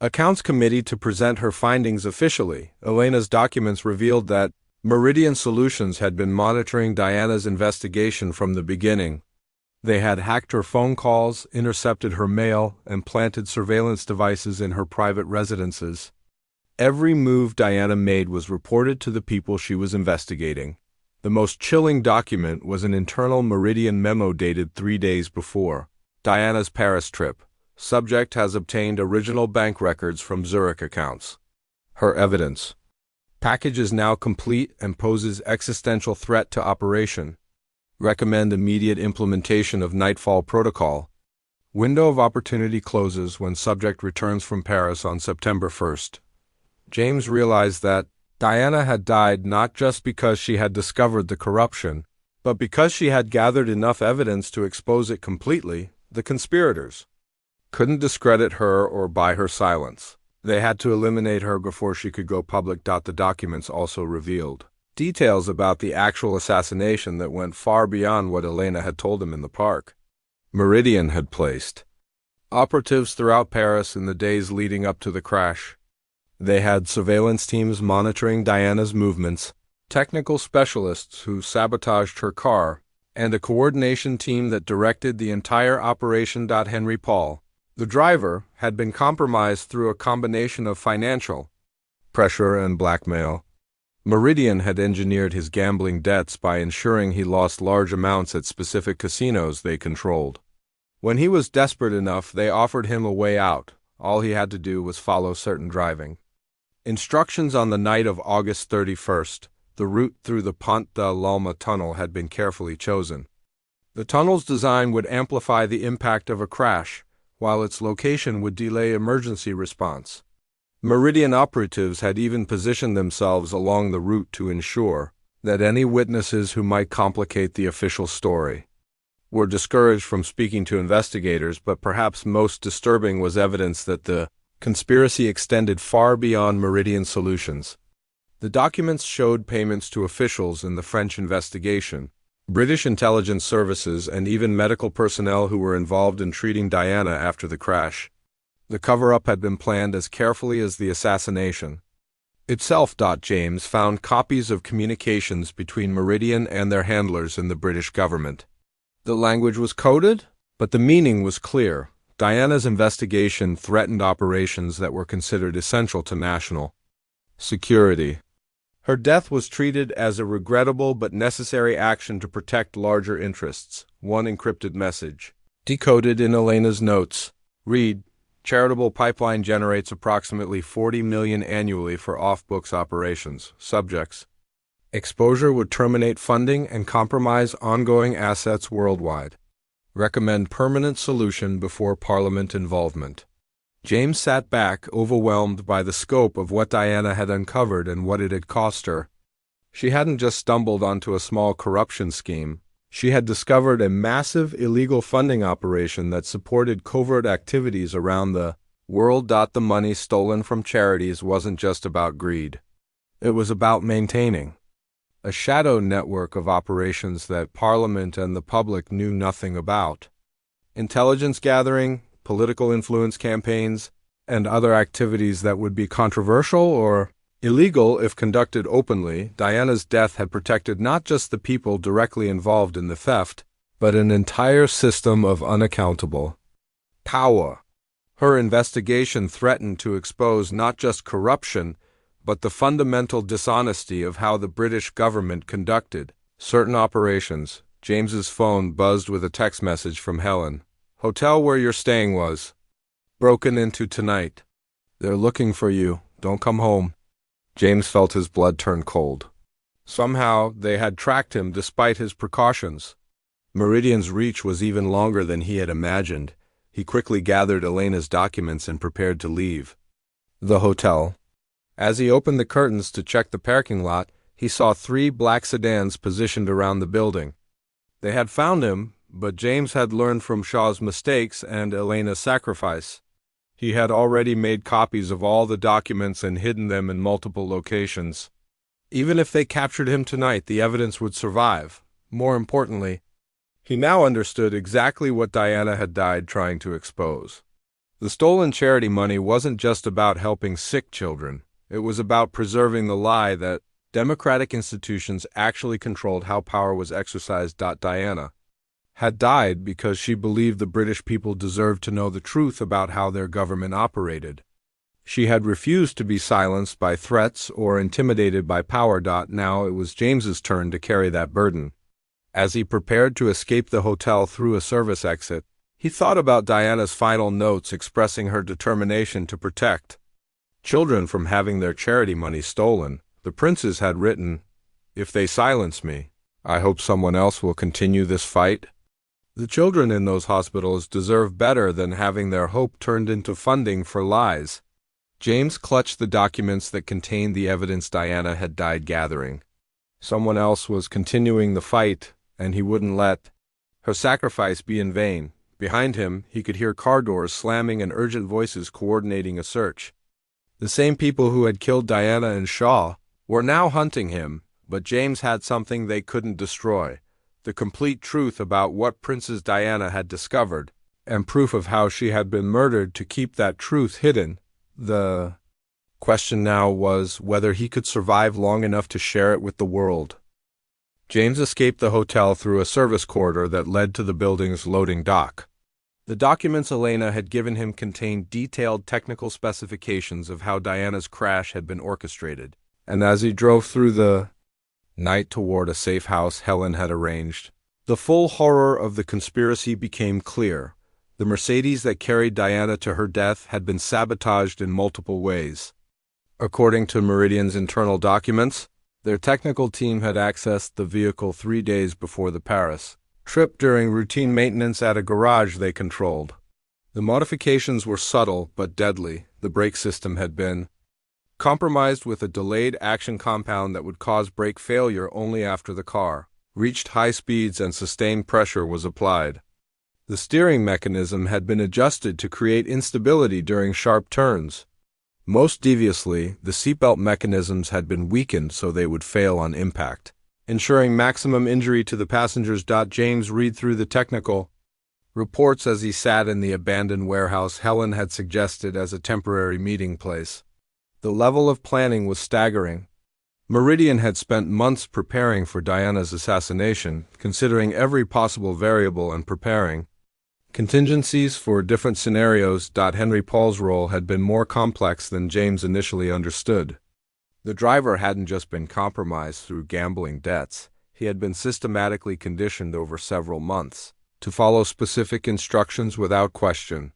Accounts Committee to present her findings officially. Elena's documents revealed that Meridian Solutions had been monitoring Diana's investigation from the beginning. They had hacked her phone calls, intercepted her mail, and planted surveillance devices in her private residences. Every move Diana made was reported to the people she was investigating. The most chilling document was an internal Meridian memo dated 3 days before Diana's Paris trip. Subject has obtained original bank records from Zurich accounts. Her evidence package is now complete and poses existential threat to operation. Recommend immediate implementation of Nightfall Protocol. Window of opportunity closes when subject returns from Paris on September 1st. James realized that Diana had died not just because she had discovered the corruption, but because she had gathered enough evidence to expose it completely. The conspirators couldn't discredit her or buy her silence. They had to eliminate her before she could go public. The documents also revealed details about the actual assassination that went far beyond what Elena had told him in the park. Meridian had placed operatives throughout Paris in the days leading up to the crash. They had surveillance teams monitoring Diana's movements, technical specialists who sabotaged her car, and a coordination team that directed the entire operation. Henry Paul, the driver, had been compromised through a combination of financial pressure and blackmail. Meridian had engineered his gambling debts by ensuring he lost large amounts at specific casinos they controlled. When he was desperate enough, they offered him a way out. All he had to do was follow certain driving instructions. On the night of August 31st, the route through the Pont de l'Alma tunnel had been carefully chosen. The tunnel's design would amplify the impact of a crash, while its location would delay emergency response. Meridian operatives had even positioned themselves along the route to ensure that any witnesses who might complicate the official story were discouraged from speaking to investigators, but perhaps most disturbing was evidence that the conspiracy extended far beyond Meridian Solutions. The documents showed payments to officials in the French investigation, British intelligence services, and even medical personnel who were involved in treating Diana after the crash. The cover-up had been planned as carefully as the assassination itself. James found copies of communications between Meridian and their handlers in the British government. The language was coded, but the meaning was clear. Diana's investigation threatened operations that were considered essential to national security. Her death was treated as a regrettable but necessary action to protect larger interests. One encrypted message, decoded in Elena's notes, read, Charitable pipeline generates approximately $40 million annually for off-books operations. Subjects. Exposure would terminate funding and compromise ongoing assets worldwide. Recommend permanent solution before Parliament involvement. James sat back, overwhelmed by the scope of what Diana had uncovered and what it had cost her. She hadn't just stumbled onto a small corruption scheme. She had discovered a massive illegal funding operation that supported covert activities around the world. The money stolen from charities wasn't just about greed. It was about maintaining a shadow network of operations that Parliament and the public knew nothing about. Intelligence gathering, political influence campaigns, and other activities that would be controversial or illegal if conducted openly. Diana's death had protected not just the people directly involved in the theft, but an entire system of unaccountable power. Her investigation threatened to expose not just corruption, but the fundamental dishonesty of how the British government conducted certain operations. James's phone buzzed with a text message from Helen. "Hotel where you're staying was broken into tonight. They're looking for you. Don't come home." James felt his blood turn cold. Somehow they had tracked him despite his precautions. Meridian's reach was even longer than he had imagined. He quickly gathered Elena's documents and prepared to leave the hotel. As he opened the curtains to check the parking lot, he saw 3 black sedans positioned around the building. They had found him, but James had learned from Shaw's mistakes and Elena's sacrifice. He had already made copies of all the documents and hidden them in multiple locations. Even if they captured him tonight, the evidence would survive. More importantly, he now understood exactly what Diana had died trying to expose. The stolen charity money wasn't just about helping sick children. It was about preserving the lie that democratic institutions actually controlled how power was exercised. Diana had died because she believed the British people deserved to know the truth about how their government operated. She had refused to be silenced by threats or intimidated by power. Now it was James's turn to carry that burden. As he prepared to escape the hotel through a service exit, he thought about Diana's final notes expressing her determination to protect children from having their charity money stolen. The princes had written, "If they silence me, I hope someone else will continue this fight." The children in those hospitals deserve better than having their hope turned into funding for lies. James clutched the documents that contained the evidence Diana had died gathering. Someone else was continuing the fight, and he wouldn't let her sacrifice be in vain. Behind him, he could hear car doors slamming and urgent voices coordinating a search. The same people who had killed Diana and Shaw were now hunting him, but James had something they couldn't destroy: the complete truth about what Princess Diana had discovered, and proof of how she had been murdered to keep that truth hidden. The question now was whether he could survive long enough to share it with the world. James escaped the hotel through a service corridor that led to the building's loading dock. The documents Elena had given him contained detailed technical specifications of how Diana's crash had been orchestrated, and as he drove through the night toward a safe house Helen had arranged, the full horror of the conspiracy became clear. The Mercedes that carried Diana to her death had been sabotaged in multiple ways. According to Meridian's internal documents, their technical team had accessed the vehicle 3 days before the Paris trip during routine maintenance at a garage they controlled. The modifications were subtle but deadly. The brake system had been compromised with a delayed action compound that would cause brake failure only after the car reached high speeds and sustained pressure was applied. The steering mechanism had been adjusted to create instability during sharp turns. Most deviously, the seatbelt mechanisms had been weakened so they would fail on impact, ensuring maximum injury to the passengers. James read through the technical reports as he sat in the abandoned warehouse Helen had suggested as a temporary meeting place. The level of planning was staggering. Meridian had spent months preparing for Diana's assassination, considering every possible variable and preparing contingencies for different scenarios. Henry Paul's role had been more complex than James initially understood. The driver hadn't just been compromised through gambling debts. He had been systematically conditioned over several months to follow specific instructions without question.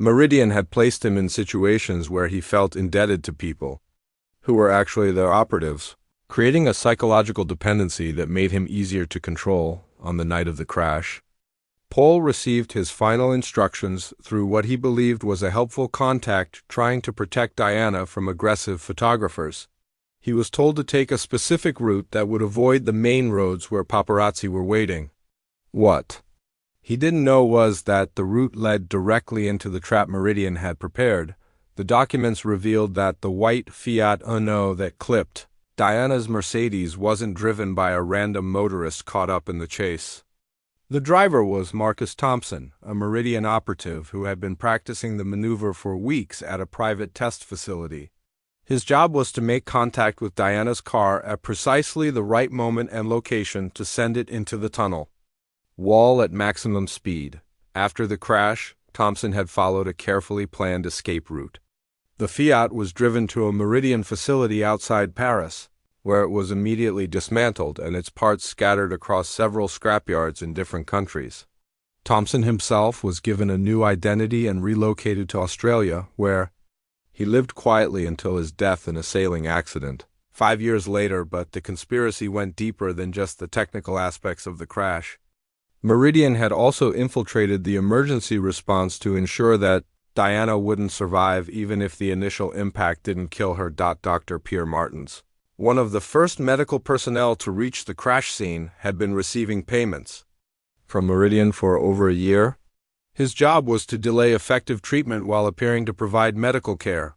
Meridian had placed him in situations where he felt indebted to people who were actually their operatives, creating a psychological dependency that made him easier to control on the night of the crash. Paul received his final instructions through what he believed was a helpful contact trying to protect Diana from aggressive photographers. He was told to take a specific route that would avoid the main roads where paparazzi were waiting. What he didn't know was that the route led directly into the trap Meridian had prepared. The documents revealed that the white Fiat Uno that clipped Diana's Mercedes wasn't driven by a random motorist caught up in the chase. The driver was Marcus Thompson, a Meridian operative who had been practicing the maneuver for weeks at a private test facility. His job was to make contact with Diana's car at precisely the right moment and location to send it into the tunnel wall at maximum speed. After the crash, Thompson had followed a carefully planned escape route. The Fiat was driven to a Meridian facility outside Paris, where it was immediately dismantled and its parts scattered across several scrapyards in different countries. Thompson himself was given a new identity and relocated to Australia, where he lived quietly until his death in a sailing accident 5 years later, but the conspiracy went deeper than just the technical aspects of the crash. Meridian had also infiltrated the emergency response to ensure that Diana wouldn't survive even if the initial impact didn't kill her. Dr. Pierre Martins, one of the first medical personnel to reach the crash scene, had been receiving payments from Meridian for over a year. His job was to delay effective treatment while appearing to provide medical care.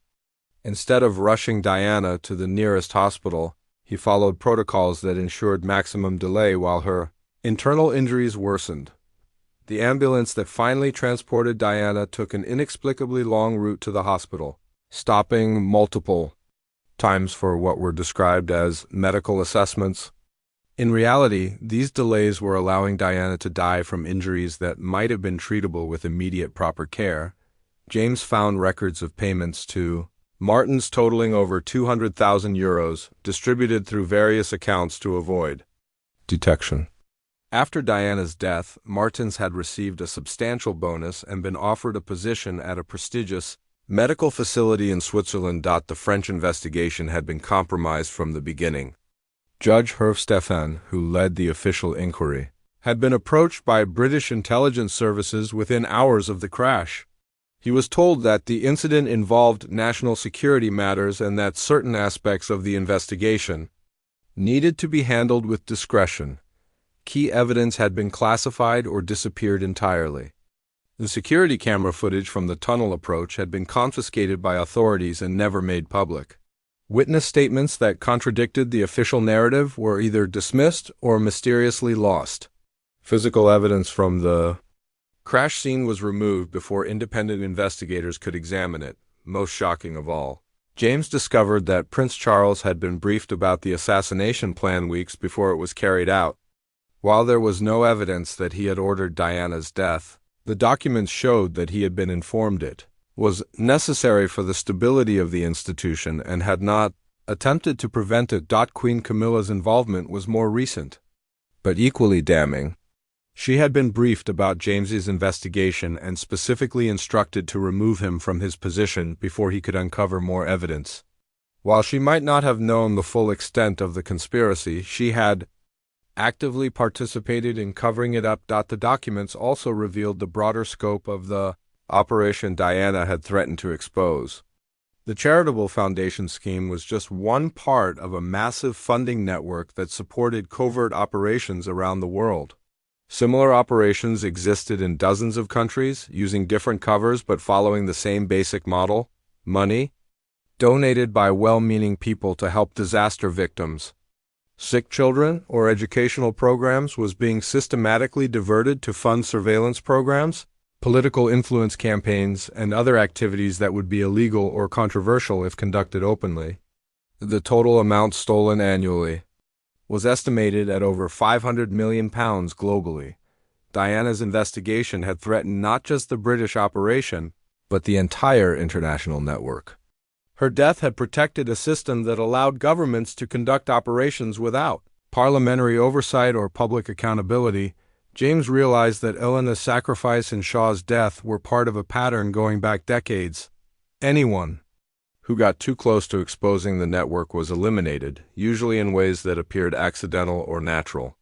Instead of rushing Diana to the nearest hospital, he followed protocols that ensured maximum delay while her internal injuries worsened. The ambulance that finally transported Diana took an inexplicably long route to the hospital, stopping multiple times for what were described as medical assessments. In reality, these delays were allowing Diana to die from injuries that might have been treatable with immediate proper care. James found records of payments to Martins totaling over €200,000, distributed through various accounts to avoid detection. After Diana's death, Martins had received a substantial bonus and been offered a position at a prestigious medical facility in Switzerland. The French investigation had been compromised from the beginning. Judge Herve Stephan, who led the official inquiry, had been approached by British intelligence services within hours of the crash. He was told that the incident involved national security matters and that certain aspects of the investigation needed to be handled with discretion. Key evidence had been classified or disappeared entirely. The security camera footage from the tunnel approach had been confiscated by authorities and never made public. Witness statements that contradicted the official narrative were either dismissed or mysteriously lost. Physical evidence from the crash scene was removed before independent investigators could examine it. Most shocking of all, James discovered that Prince Charles had been briefed about the assassination plan weeks before it was carried out. While there was no evidence that he had ordered Diana's death, the documents showed that he had been informed it was necessary for the stability of the institution and had not attempted to prevent it. Queen Camilla's involvement was more recent, but equally damning. She had been briefed about James's investigation and specifically instructed to remove him from his position before he could uncover more evidence. While she might not have known the full extent of the conspiracy, she had actively participated in covering it up. The documents also revealed the broader scope of the operation Diana had threatened to expose. The charitable foundation scheme was just one part of a massive funding network that supported covert operations around the world. Similar operations existed in dozens of countries, using different covers but following the same basic model: money donated by well-meaning people to help disaster victims. Sick children or educational programs was being systematically diverted to fund surveillance programs, political influence campaigns, and other activities that would be illegal or controversial if conducted openly. The total amount stolen annually was estimated at over £500 million globally. Diana's investigation had threatened not just the British operation, but the entire international network. Her death had protected a system that allowed governments to conduct operations without parliamentary oversight or public accountability. James realized that Elena's sacrifice and Shaw's death were part of a pattern going back decades. Anyone who got too close to exposing the network was eliminated, usually in ways that appeared accidental or natural.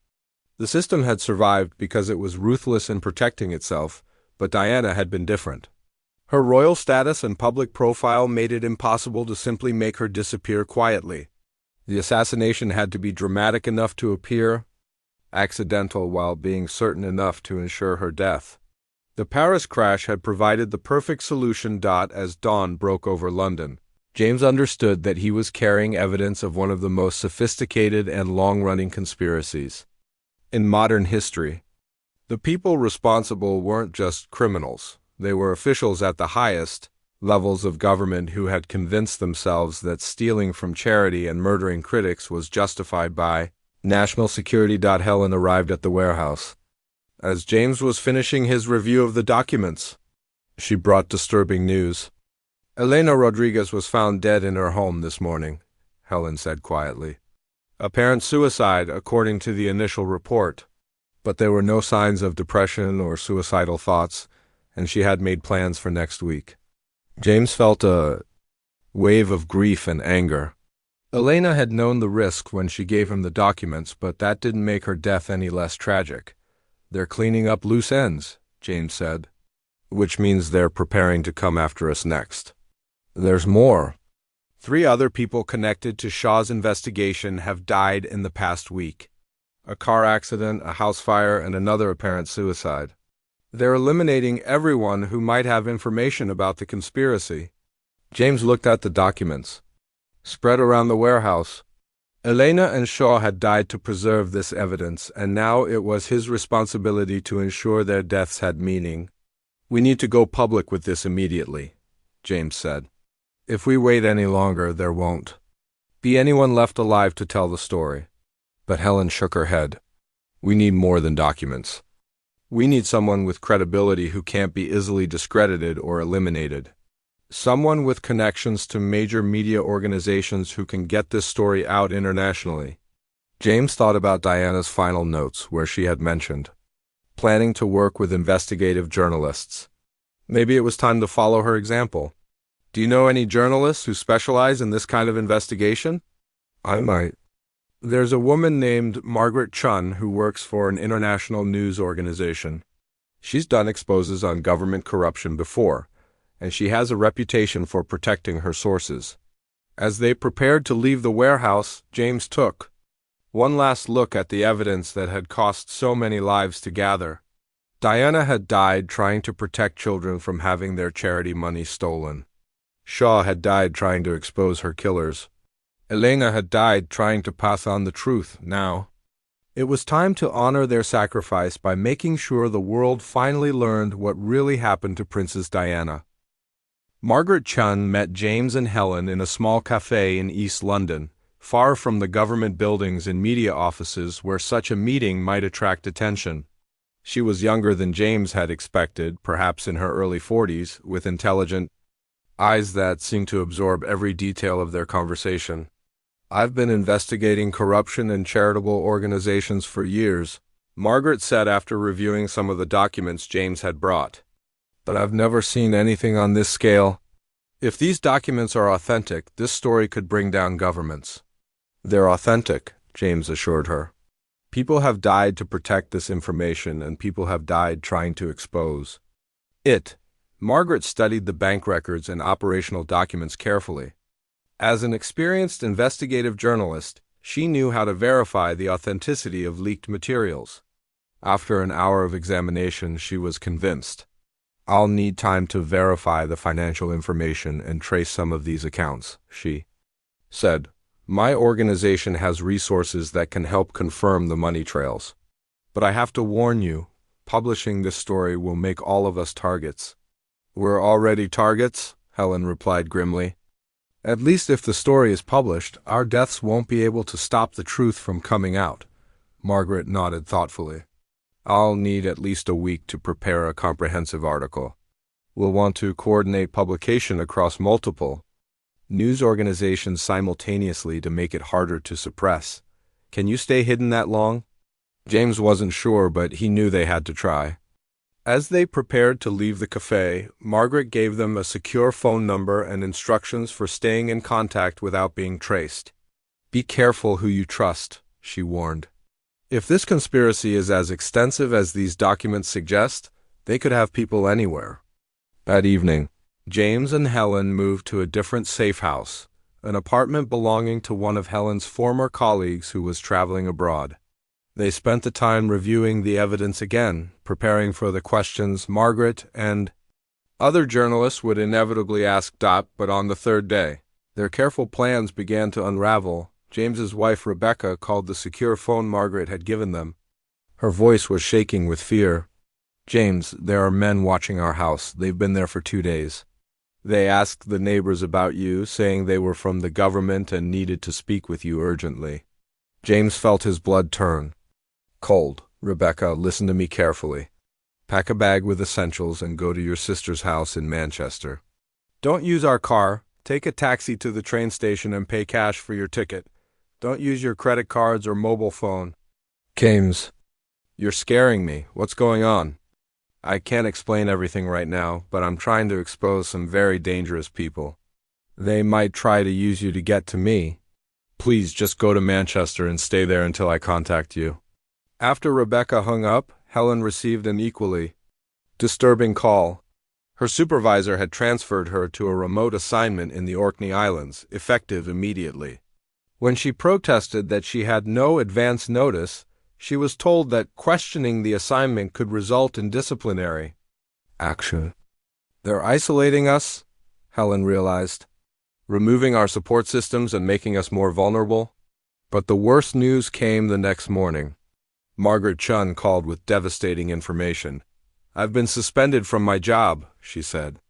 The system had survived because it was ruthless in protecting itself, but Diana had been different. Her royal status and public profile made it impossible to simply make her disappear quietly. The assassination had to be dramatic enough to appear accidental while being certain enough to ensure her death. The Paris crash had provided the perfect solution. As dawn broke over London, James understood that he was carrying evidence of one of the most sophisticated and long-running conspiracies in modern history. The people responsible weren't just criminals. They were officials at the highest levels of government who had convinced themselves that stealing from charity and murdering critics was justified by national security. Helen arrived at the warehouse. As James was finishing his review of the documents, she brought disturbing news. Elena Rodriguez was found dead in her home this morning, Helen said quietly. Apparent suicide, according to the initial report. But there were no signs of depression or suicidal thoughts, and she had made plans for next week. James felt a wave of grief and anger. Elena had known the risk when she gave him the documents, but that didn't make her death any less tragic. They're cleaning up loose ends, James said, which means they're preparing to come after us next. There's more. 3 other people connected to Shaw's investigation have died in the past week. A car accident, a house fire, and another apparent suicide. They're eliminating everyone who might have information about the conspiracy. James looked at the documents spread around the warehouse. Elena and Shaw had died to preserve this evidence, and now it was his responsibility to ensure their deaths had meaning. We need to go public with this immediately, James said. If we wait any longer, there won't be anyone left alive to tell the story. But Helen shook her head. We need more than documents. We need someone with credibility who can't be easily discredited or eliminated. Someone with connections to major media organizations who can get this story out internationally. James thought about Diana's final notes, where she had mentioned planning to work with investigative journalists. Maybe it was time to follow her example. Do you know any journalists who specialize in this kind of investigation? I might. There's a woman named Margaret Chun who works for an international news organization. She's done exposes on government corruption before, and she has a reputation for protecting her sources. As they prepared to leave the warehouse, James took one last look at the evidence that had cost so many lives to gather. Diana had died trying to protect children from having their charity money stolen. Shaw had died trying to expose her killers. Elena had died trying to pass on the truth. Now, it was time to honor their sacrifice by making sure the world finally learned what really happened to Princess Diana. Margaret Chun met James and Helen in a small cafe in East London, far from the government buildings and media offices where such a meeting might attract attention. She was younger than James had expected, perhaps in her early 40s, with intelligent eyes that seemed to absorb every detail of their conversation. I've been investigating corruption in charitable organizations for years, Margaret said after reviewing some of the documents James had brought. But I've never seen anything on this scale. If these documents are authentic, this story could bring down governments. They're authentic, James assured her. People have died to protect this information, and people have died trying to expose it. Margaret studied the bank records and operational documents carefully. As an experienced investigative journalist, she knew how to verify the authenticity of leaked materials. After an hour of examination, she was convinced. I'll need time to verify the financial information and trace some of these accounts, she said. My organization has resources that can help confirm the money trails. But I have to warn you, publishing this story will make all of us targets. We're already targets, Helen replied grimly. At least if the story is published, our deaths won't be able to stop the truth from coming out. Margaret nodded thoughtfully. I'll need at least a week to prepare a comprehensive article. We'll want to coordinate publication across multiple news organizations simultaneously to make it harder to suppress. Can you stay hidden that long? James wasn't sure, but he knew they had to try. As they prepared to leave the cafe, Margaret gave them a secure phone number and instructions for staying in contact without being traced. "Be careful who you trust," she warned. "If this conspiracy is as extensive as these documents suggest, they could have people anywhere." That evening, James and Helen moved to a different safe house, an apartment belonging to one of Helen's former colleagues who was traveling abroad. They spent the time reviewing the evidence again, preparing for the questions Margaret and other journalists would inevitably ask. But on the third day, their careful plans began to unravel. James's wife Rebecca called the secure phone Margaret had given them. Her voice was shaking with fear. "James, there are men watching our house. They've been there for 2 days. They asked the neighbors about you, saying they were from the government and needed to speak with you urgently." James felt his blood turn cold. "Rebecca, listen to me carefully. Pack a bag with essentials and go to your sister's house in Manchester. Don't use our car. Take a taxi to the train station and pay cash for your ticket. Don't use your credit cards or mobile phone." "James, you're scaring me. What's going on?" "I can't explain everything right now, but I'm trying to expose some very dangerous people. They might try to use you to get to me. Please just go to Manchester and stay there until I contact you." After Rebecca hung up, Helen received an equally disturbing call. Her supervisor had transferred her to a remote assignment in the Orkney Islands, effective immediately. When she protested that she had no advance notice, she was told that questioning the assignment could result in disciplinary action. "They're isolating us," Helen realized, "removing our support systems and making us more vulnerable." But the worst news came the next morning. Margaret Chun called with devastating information. "I've been suspended from my job," she said.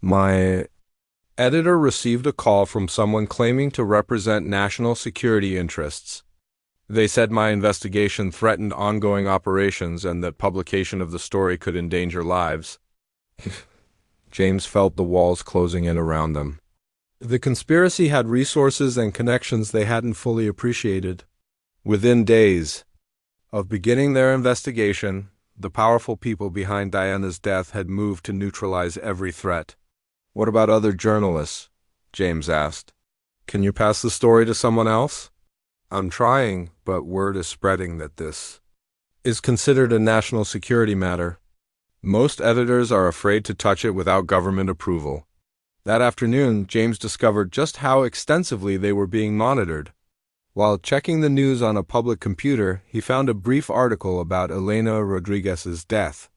"My editor received a call from someone claiming to represent national security interests. They said my investigation threatened ongoing operations and that publication of the story could endanger lives." James felt the walls closing in around them. The conspiracy had resources and connections they hadn't fully appreciated. Within days of beginning their investigation, the powerful people behind Diana's death had moved to neutralize every threat. "What about other journalists?" James asked. "Can you pass the story to someone else?" "I'm trying, but word is spreading that this is considered a national security matter. Most editors are afraid to touch it without government approval." That afternoon, James discovered just how extensively they were being monitored. While checking the news on a public computer, he found a brief article about Elena Rodriguez's death.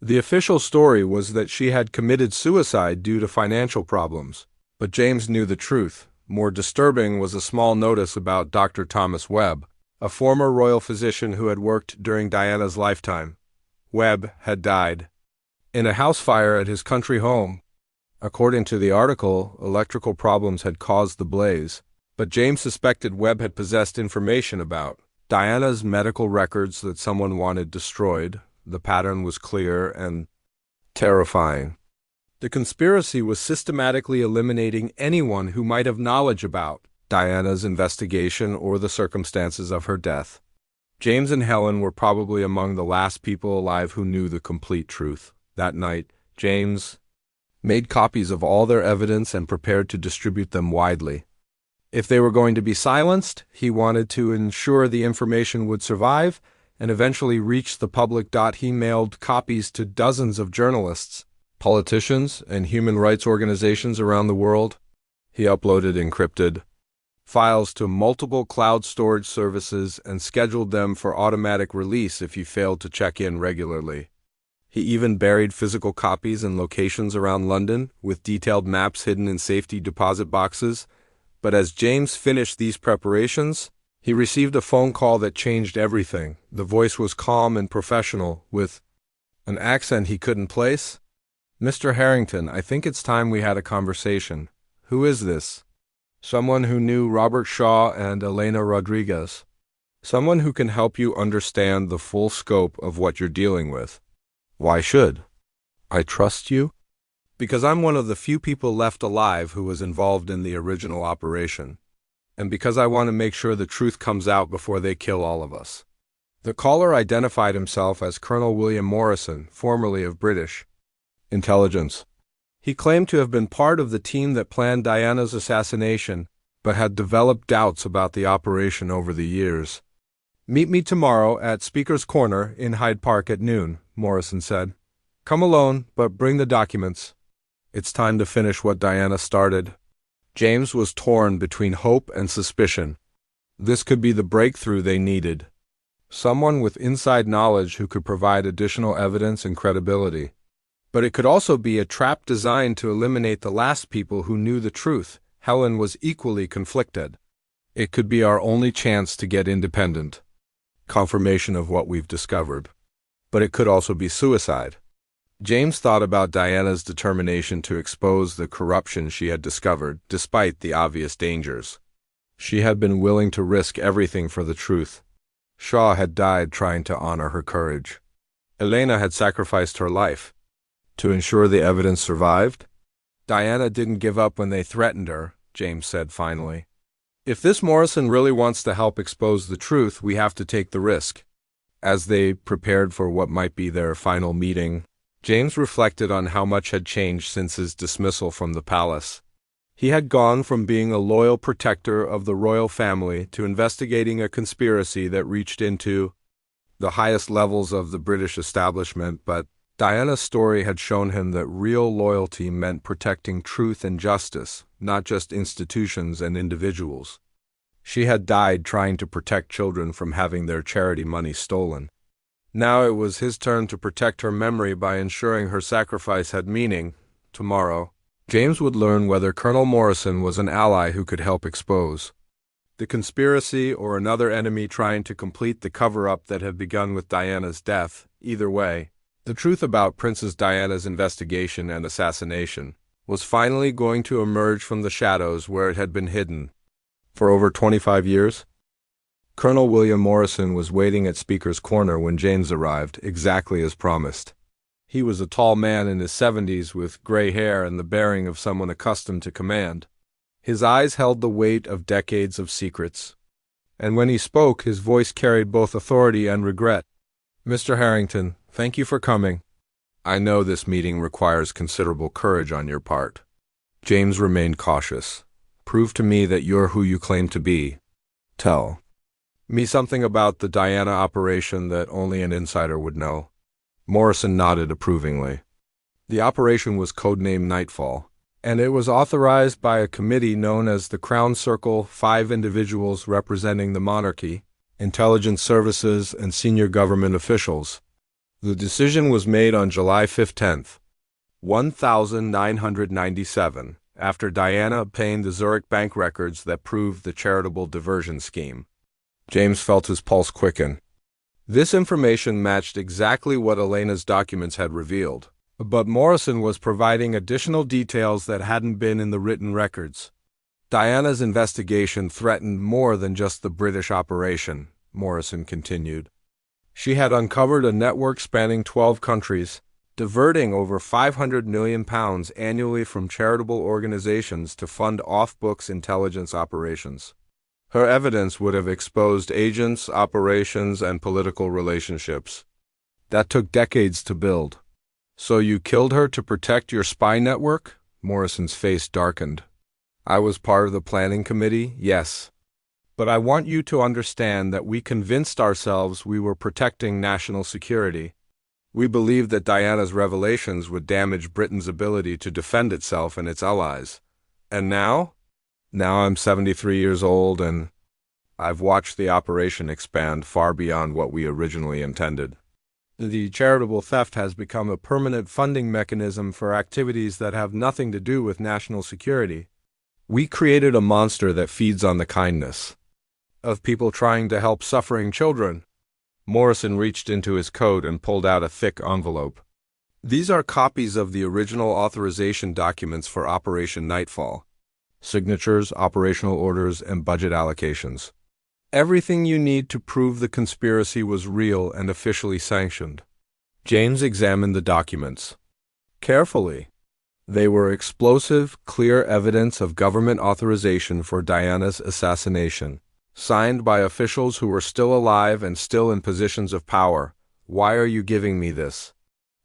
The official story was that she had committed suicide due to financial problems, but James knew the truth. More disturbing was a small notice about Dr. Thomas Webb, a former royal physician who had worked during Diana's lifetime. Webb had died in a house fire at his country home. According to the article, electrical problems had caused the blaze, but James suspected Webb had possessed information about Diana's medical records that someone wanted destroyed. The pattern was clear and terrifying. The conspiracy was systematically eliminating anyone who might have knowledge about Diana's investigation or the circumstances of her death. James and Helen were probably among the last people alive who knew the complete truth. That night, James made copies of all their evidence and prepared to distribute them widely. If they were going to be silenced, he wanted to ensure the information would survive and eventually reach the public. He mailed copies to dozens of journalists, politicians, and human rights organizations around the world. He uploaded encrypted files to multiple cloud storage services and scheduled them for automatic release if you failed to check in regularly. He even buried physical copies in locations around London, with detailed maps hidden in safety deposit boxes. But as James finished these preparations, he received a phone call that changed everything. The voice was calm and professional, with an accent he couldn't place. "Mr. Harrington, I think it's time we had a conversation." "Who is this?" "Someone who knew Robert Shaw and Elena Rodriguez. Someone who can help you understand the full scope of what you're dealing with." "Why should I trust you?" "Because I'm one of the few people left alive who was involved in the original operation. And because I want to make sure the truth comes out before they kill all of us." The caller identified himself as Colonel William Morrison, formerly of British intelligence. He claimed to have been part of the team that planned Diana's assassination, but had developed doubts about the operation over the years. "Meet me tomorrow at Speaker's Corner in Hyde Park at noon," Morrison said. "Come alone, but bring the documents. It's time to finish what Diana started." James was torn between hope and suspicion. This could be the breakthrough they needed. Someone with inside knowledge who could provide additional evidence and credibility. But it could also be a trap designed to eliminate the last people who knew the truth. Helen was equally conflicted. It could be our only chance to get independent confirmation of what we've discovered. But it could also be suicide. James thought about Diana's determination to expose the corruption she had discovered, despite the obvious dangers. She had been willing to risk everything for the truth. Shaw had died trying to honor her courage. Elena had sacrificed her life to ensure the evidence survived. Diana didn't give up when they threatened her, James said finally. If this Morrison really wants to help expose the truth, we have to take the risk. As they prepared for what might be their final meeting, James reflected on how much had changed since his dismissal from the palace. He had gone from being a loyal protector of the royal family to investigating a conspiracy that reached into the highest levels of the British establishment, but Diana's story had shown him that real loyalty meant protecting truth and justice, not just institutions and individuals. She had died trying to protect children from having their charity money stolen. Now it was his turn to protect her memory by ensuring her sacrifice had meaning. Tomorrow, James would learn whether Colonel Morrison was an ally who could help expose the conspiracy or another enemy trying to complete the cover-up that had begun with Diana's death. Either way, the truth about Princess Diana's investigation and assassination was finally going to emerge from the shadows where it had been hidden for over 25 years. Colonel William Morrison was waiting at Speaker's Corner when James arrived, exactly as promised. He was a tall man in his 70s with gray hair and the bearing of someone accustomed to command. His eyes held the weight of decades of secrets, and when he spoke, his voice carried both authority and regret. "Mr. Harrington, thank you for coming. I know this meeting requires considerable courage on your part." James remained cautious. "Prove to me that you're who you claim to be. Tell me something about the Diana operation that only an insider would know." Morrison nodded approvingly. The operation was codenamed Nightfall, and it was authorized by a committee known as the Crown Circle, 5 individuals representing the monarchy, intelligence services, and senior government officials. The decision was made on July 15, 1997, after Diana obtained the Zurich bank records that proved the charitable diversion scheme. James felt his pulse quicken. This information matched exactly what Elena's documents had revealed, but Morrison was providing additional details that hadn't been in the written records. Diana's investigation threatened more than just the British operation, Morrison continued. She had uncovered a network spanning 12 countries, diverting over £500 million annually from charitable organizations to fund off-books intelligence operations. Her evidence would have exposed agents, operations, and political relationships. That took decades to build. "So you killed her to protect your spy network?" Morrison's face darkened. "I was part of the planning committee, yes. But I want you to understand that we convinced ourselves we were protecting national security. We believed that Diana's revelations would damage Britain's ability to defend itself and its allies. And now? Now I'm 73 years old, and I've watched the operation expand far beyond what we originally intended. The charitable theft has become a permanent funding mechanism for activities that have nothing to do with national security. We created a monster that feeds on the kindness of people trying to help suffering children." Morrison reached into his coat and pulled out a thick envelope. "These are copies of the original authorization documents for Operation Nightfall. Signatures, operational orders, and budget allocations. Everything you need to prove the conspiracy was real and officially sanctioned." James examined the documents carefully. They were explosive, clear evidence of government authorization for Diana's assassination. signed by officials who were still alive and still in positions of power. Why are you giving me this?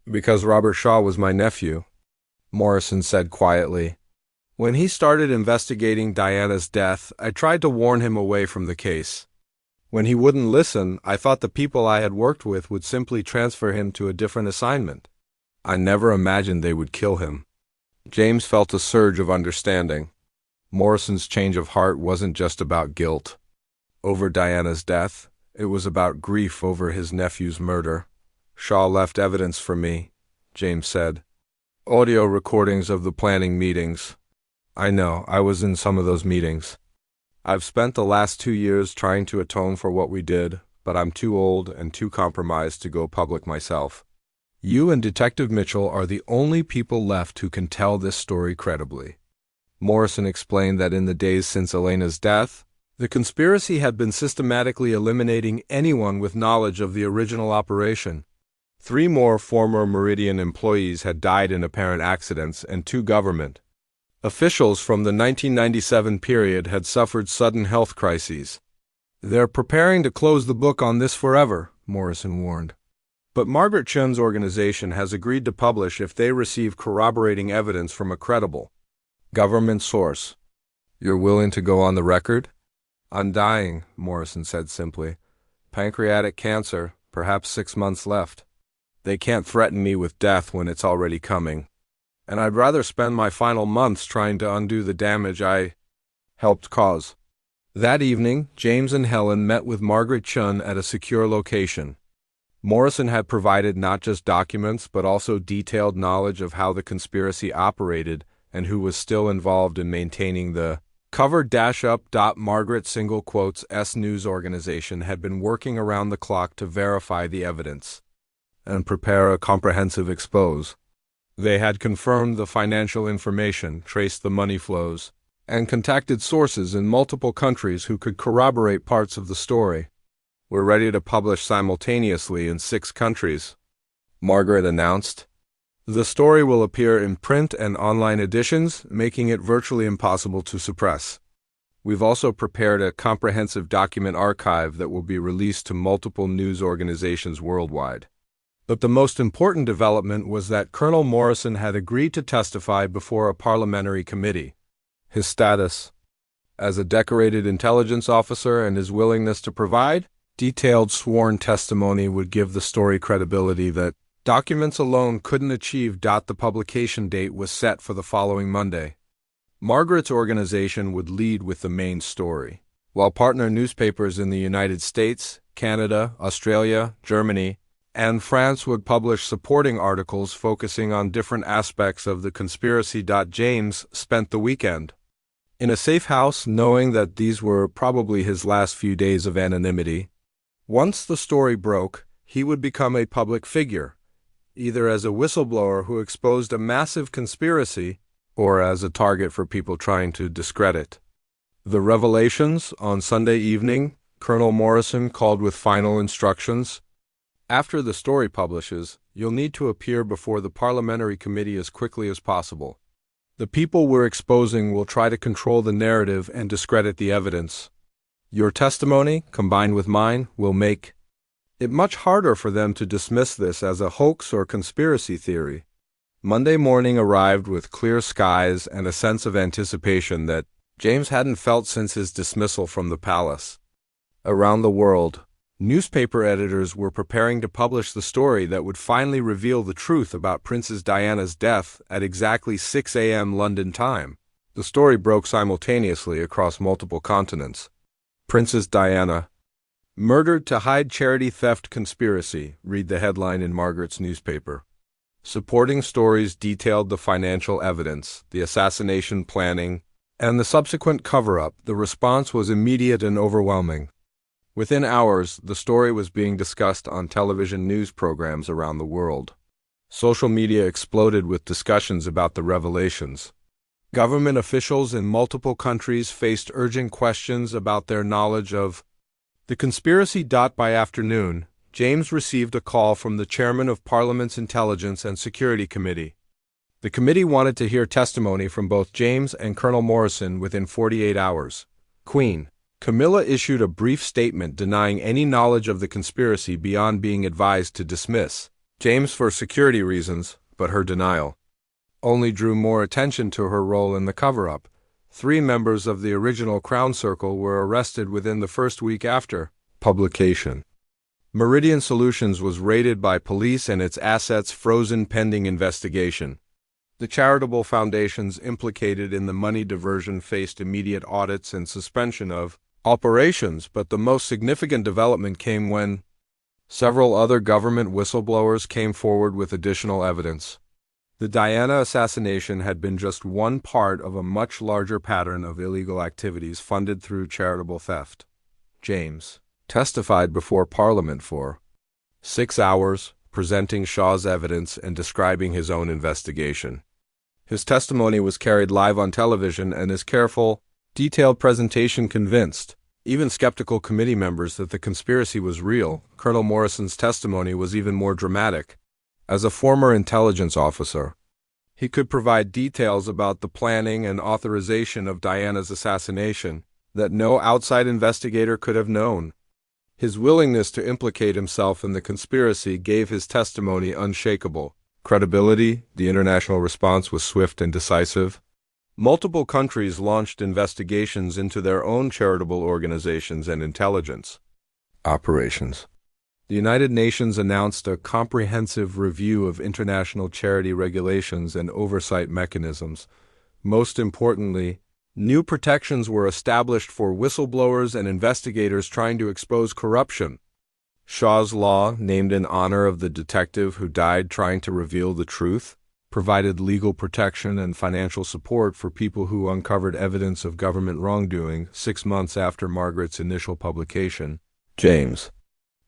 Because Robert Shaw was my nephew, Morrison said quietly. When he started investigating Diana's death, I tried to warn him away from the case. When he wouldn't listen, I thought the people I had worked with would simply transfer him to a different assignment. I never imagined they would kill him. James felt a surge of understanding. Morrison's change of heart wasn't just about guilt over Diana's death, it was about grief over his nephew's murder. Shaw left evidence for me, James said. Audio recordings of the planning meetings. I know, I was in some of those meetings. I've spent the last 2 years trying to atone for what we did, but I'm too old and too compromised to go public myself. You and Detective Mitchell are the only people left who can tell this story credibly. Morrison explained that in the days since Elena's death, the conspiracy had been systematically eliminating anyone with knowledge of the original operation. 3 more former Meridian employees had died in apparent accidents, and 2 government officials from the 1997 period had suffered sudden health crises. They're preparing to close the book on this forever, Morrison warned. But Margaret Chun's organization has agreed to publish if they receive corroborating evidence from a credible government source. You're willing to go on the record? I'm dying, Morrison said simply. Pancreatic cancer, perhaps 6 months left. They can't threaten me with death when it's already coming. And I'd rather spend my final months trying to undo the damage I helped cause. That evening, James and Helen met with Margaret Chun at a secure location. Morrison had provided not just documents but also detailed knowledge of how the conspiracy operated and who was still involved in maintaining the cover-up. Margaret S news organization had been working around the clock to verify the evidence and prepare a comprehensive expose. They had confirmed the financial information, traced the money flows, and contacted sources in multiple countries who could corroborate parts of the story. We're ready to publish simultaneously in 6 countries, Margaret announced. The story will appear in print and online editions, making it virtually impossible to suppress. We've also prepared a comprehensive document archive that will be released to multiple news organizations worldwide. But the most important development was that Colonel Morrison had agreed to testify before a parliamentary committee. His status as a decorated intelligence officer and his willingness to provide detailed sworn testimony would give the story credibility that documents alone couldn't achieve. The publication date was set for the following Monday. Margaret's organization would lead with the main story, while partner newspapers in the United States, Canada, Australia, Germany, and France would publish supporting articles focusing on different aspects of the conspiracy. James spent the weekend in a safe house, knowing that these were probably his last few days of anonymity. Once the story broke, he would become a public figure, either as a whistleblower who exposed a massive conspiracy or as a target for people trying to discredit the revelations. On Sunday evening, Colonel Morrison called with final instructions. After the story publishes, you'll need to appear before the parliamentary committee as quickly as possible. The people we're exposing will try to control the narrative and discredit the evidence. Your testimony, combined with mine, will make it much harder for them to dismiss this as a hoax or conspiracy theory. Monday morning arrived with clear skies and a sense of anticipation that James hadn't felt since his dismissal from the palace. Around the world, newspaper editors were preparing to publish the story that would finally reveal the truth about Princess Diana's death at exactly 6 a.m. London time. The story broke simultaneously across multiple continents. Princess Diana, murdered to hide charity theft conspiracy, read the headline in Margaret's newspaper. Supporting stories detailed the financial evidence, the assassination planning, and the subsequent cover-up. The response was immediate and overwhelming. Within hours, the story was being discussed on television news programs around the world. Social media exploded with discussions about the revelations. Government officials in multiple countries faced urgent questions about their knowledge of the conspiracy. By afternoon, James received a call from the chairman of Parliament's Intelligence and Security Committee. The committee wanted to hear testimony from both James and Colonel Morrison within 48 hours. Queen Camilla issued a brief statement denying any knowledge of the conspiracy beyond being advised to dismiss James for security reasons, but her denial only drew more attention to her role in the cover-up. 3 members of the original Crown Circle were arrested within the first week after publication. Meridian Solutions was raided by police and its assets frozen pending investigation. The charitable foundations implicated in the money diversion faced immediate audits and suspension of operations, but the most significant development came when several other government whistleblowers came forward with additional evidence. The Diana assassination had been just one part of a much larger pattern of illegal activities funded through charitable theft. James testified before Parliament for 6 hours, presenting Shaw's evidence and describing his own investigation. His testimony was carried live on television, and his careful, detailed presentation convinced even skeptical committee members that the conspiracy was real. Colonel Morrison's testimony was even more dramatic. As a former intelligence officer, he could provide details about the planning and authorization of Diana's assassination that no outside investigator could have known. His willingness to implicate himself in the conspiracy gave his testimony unshakable credibility. The international response was swift and decisive. Multiple countries launched investigations into their own charitable organizations and intelligence operations. The United Nations announced a comprehensive review of international charity regulations and oversight mechanisms. Most importantly, new protections were established for whistleblowers and investigators trying to expose corruption. Shaw's Law, named in honor of the detective who died trying to reveal the truth, provided legal protection and financial support for people who uncovered evidence of government wrongdoing. 6 months after Margaret's initial publication, James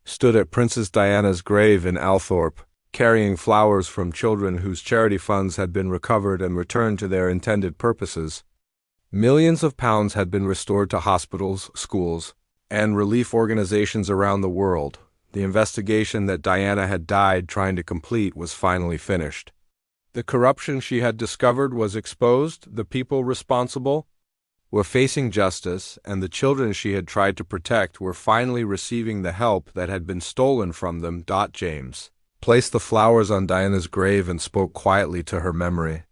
stood at Princess Diana's grave in Althorpe, carrying flowers from children whose charity funds had been recovered and returned to their intended purposes. Millions of pounds had been restored to hospitals, schools, and relief organizations around the world. The investigation that Diana had died trying to complete was finally finished. The corruption she had discovered was exposed, the people responsible were facing justice, and the children she had tried to protect were finally receiving the help that had been stolen from them. James placed the flowers on Diana's grave and spoke quietly to her memory.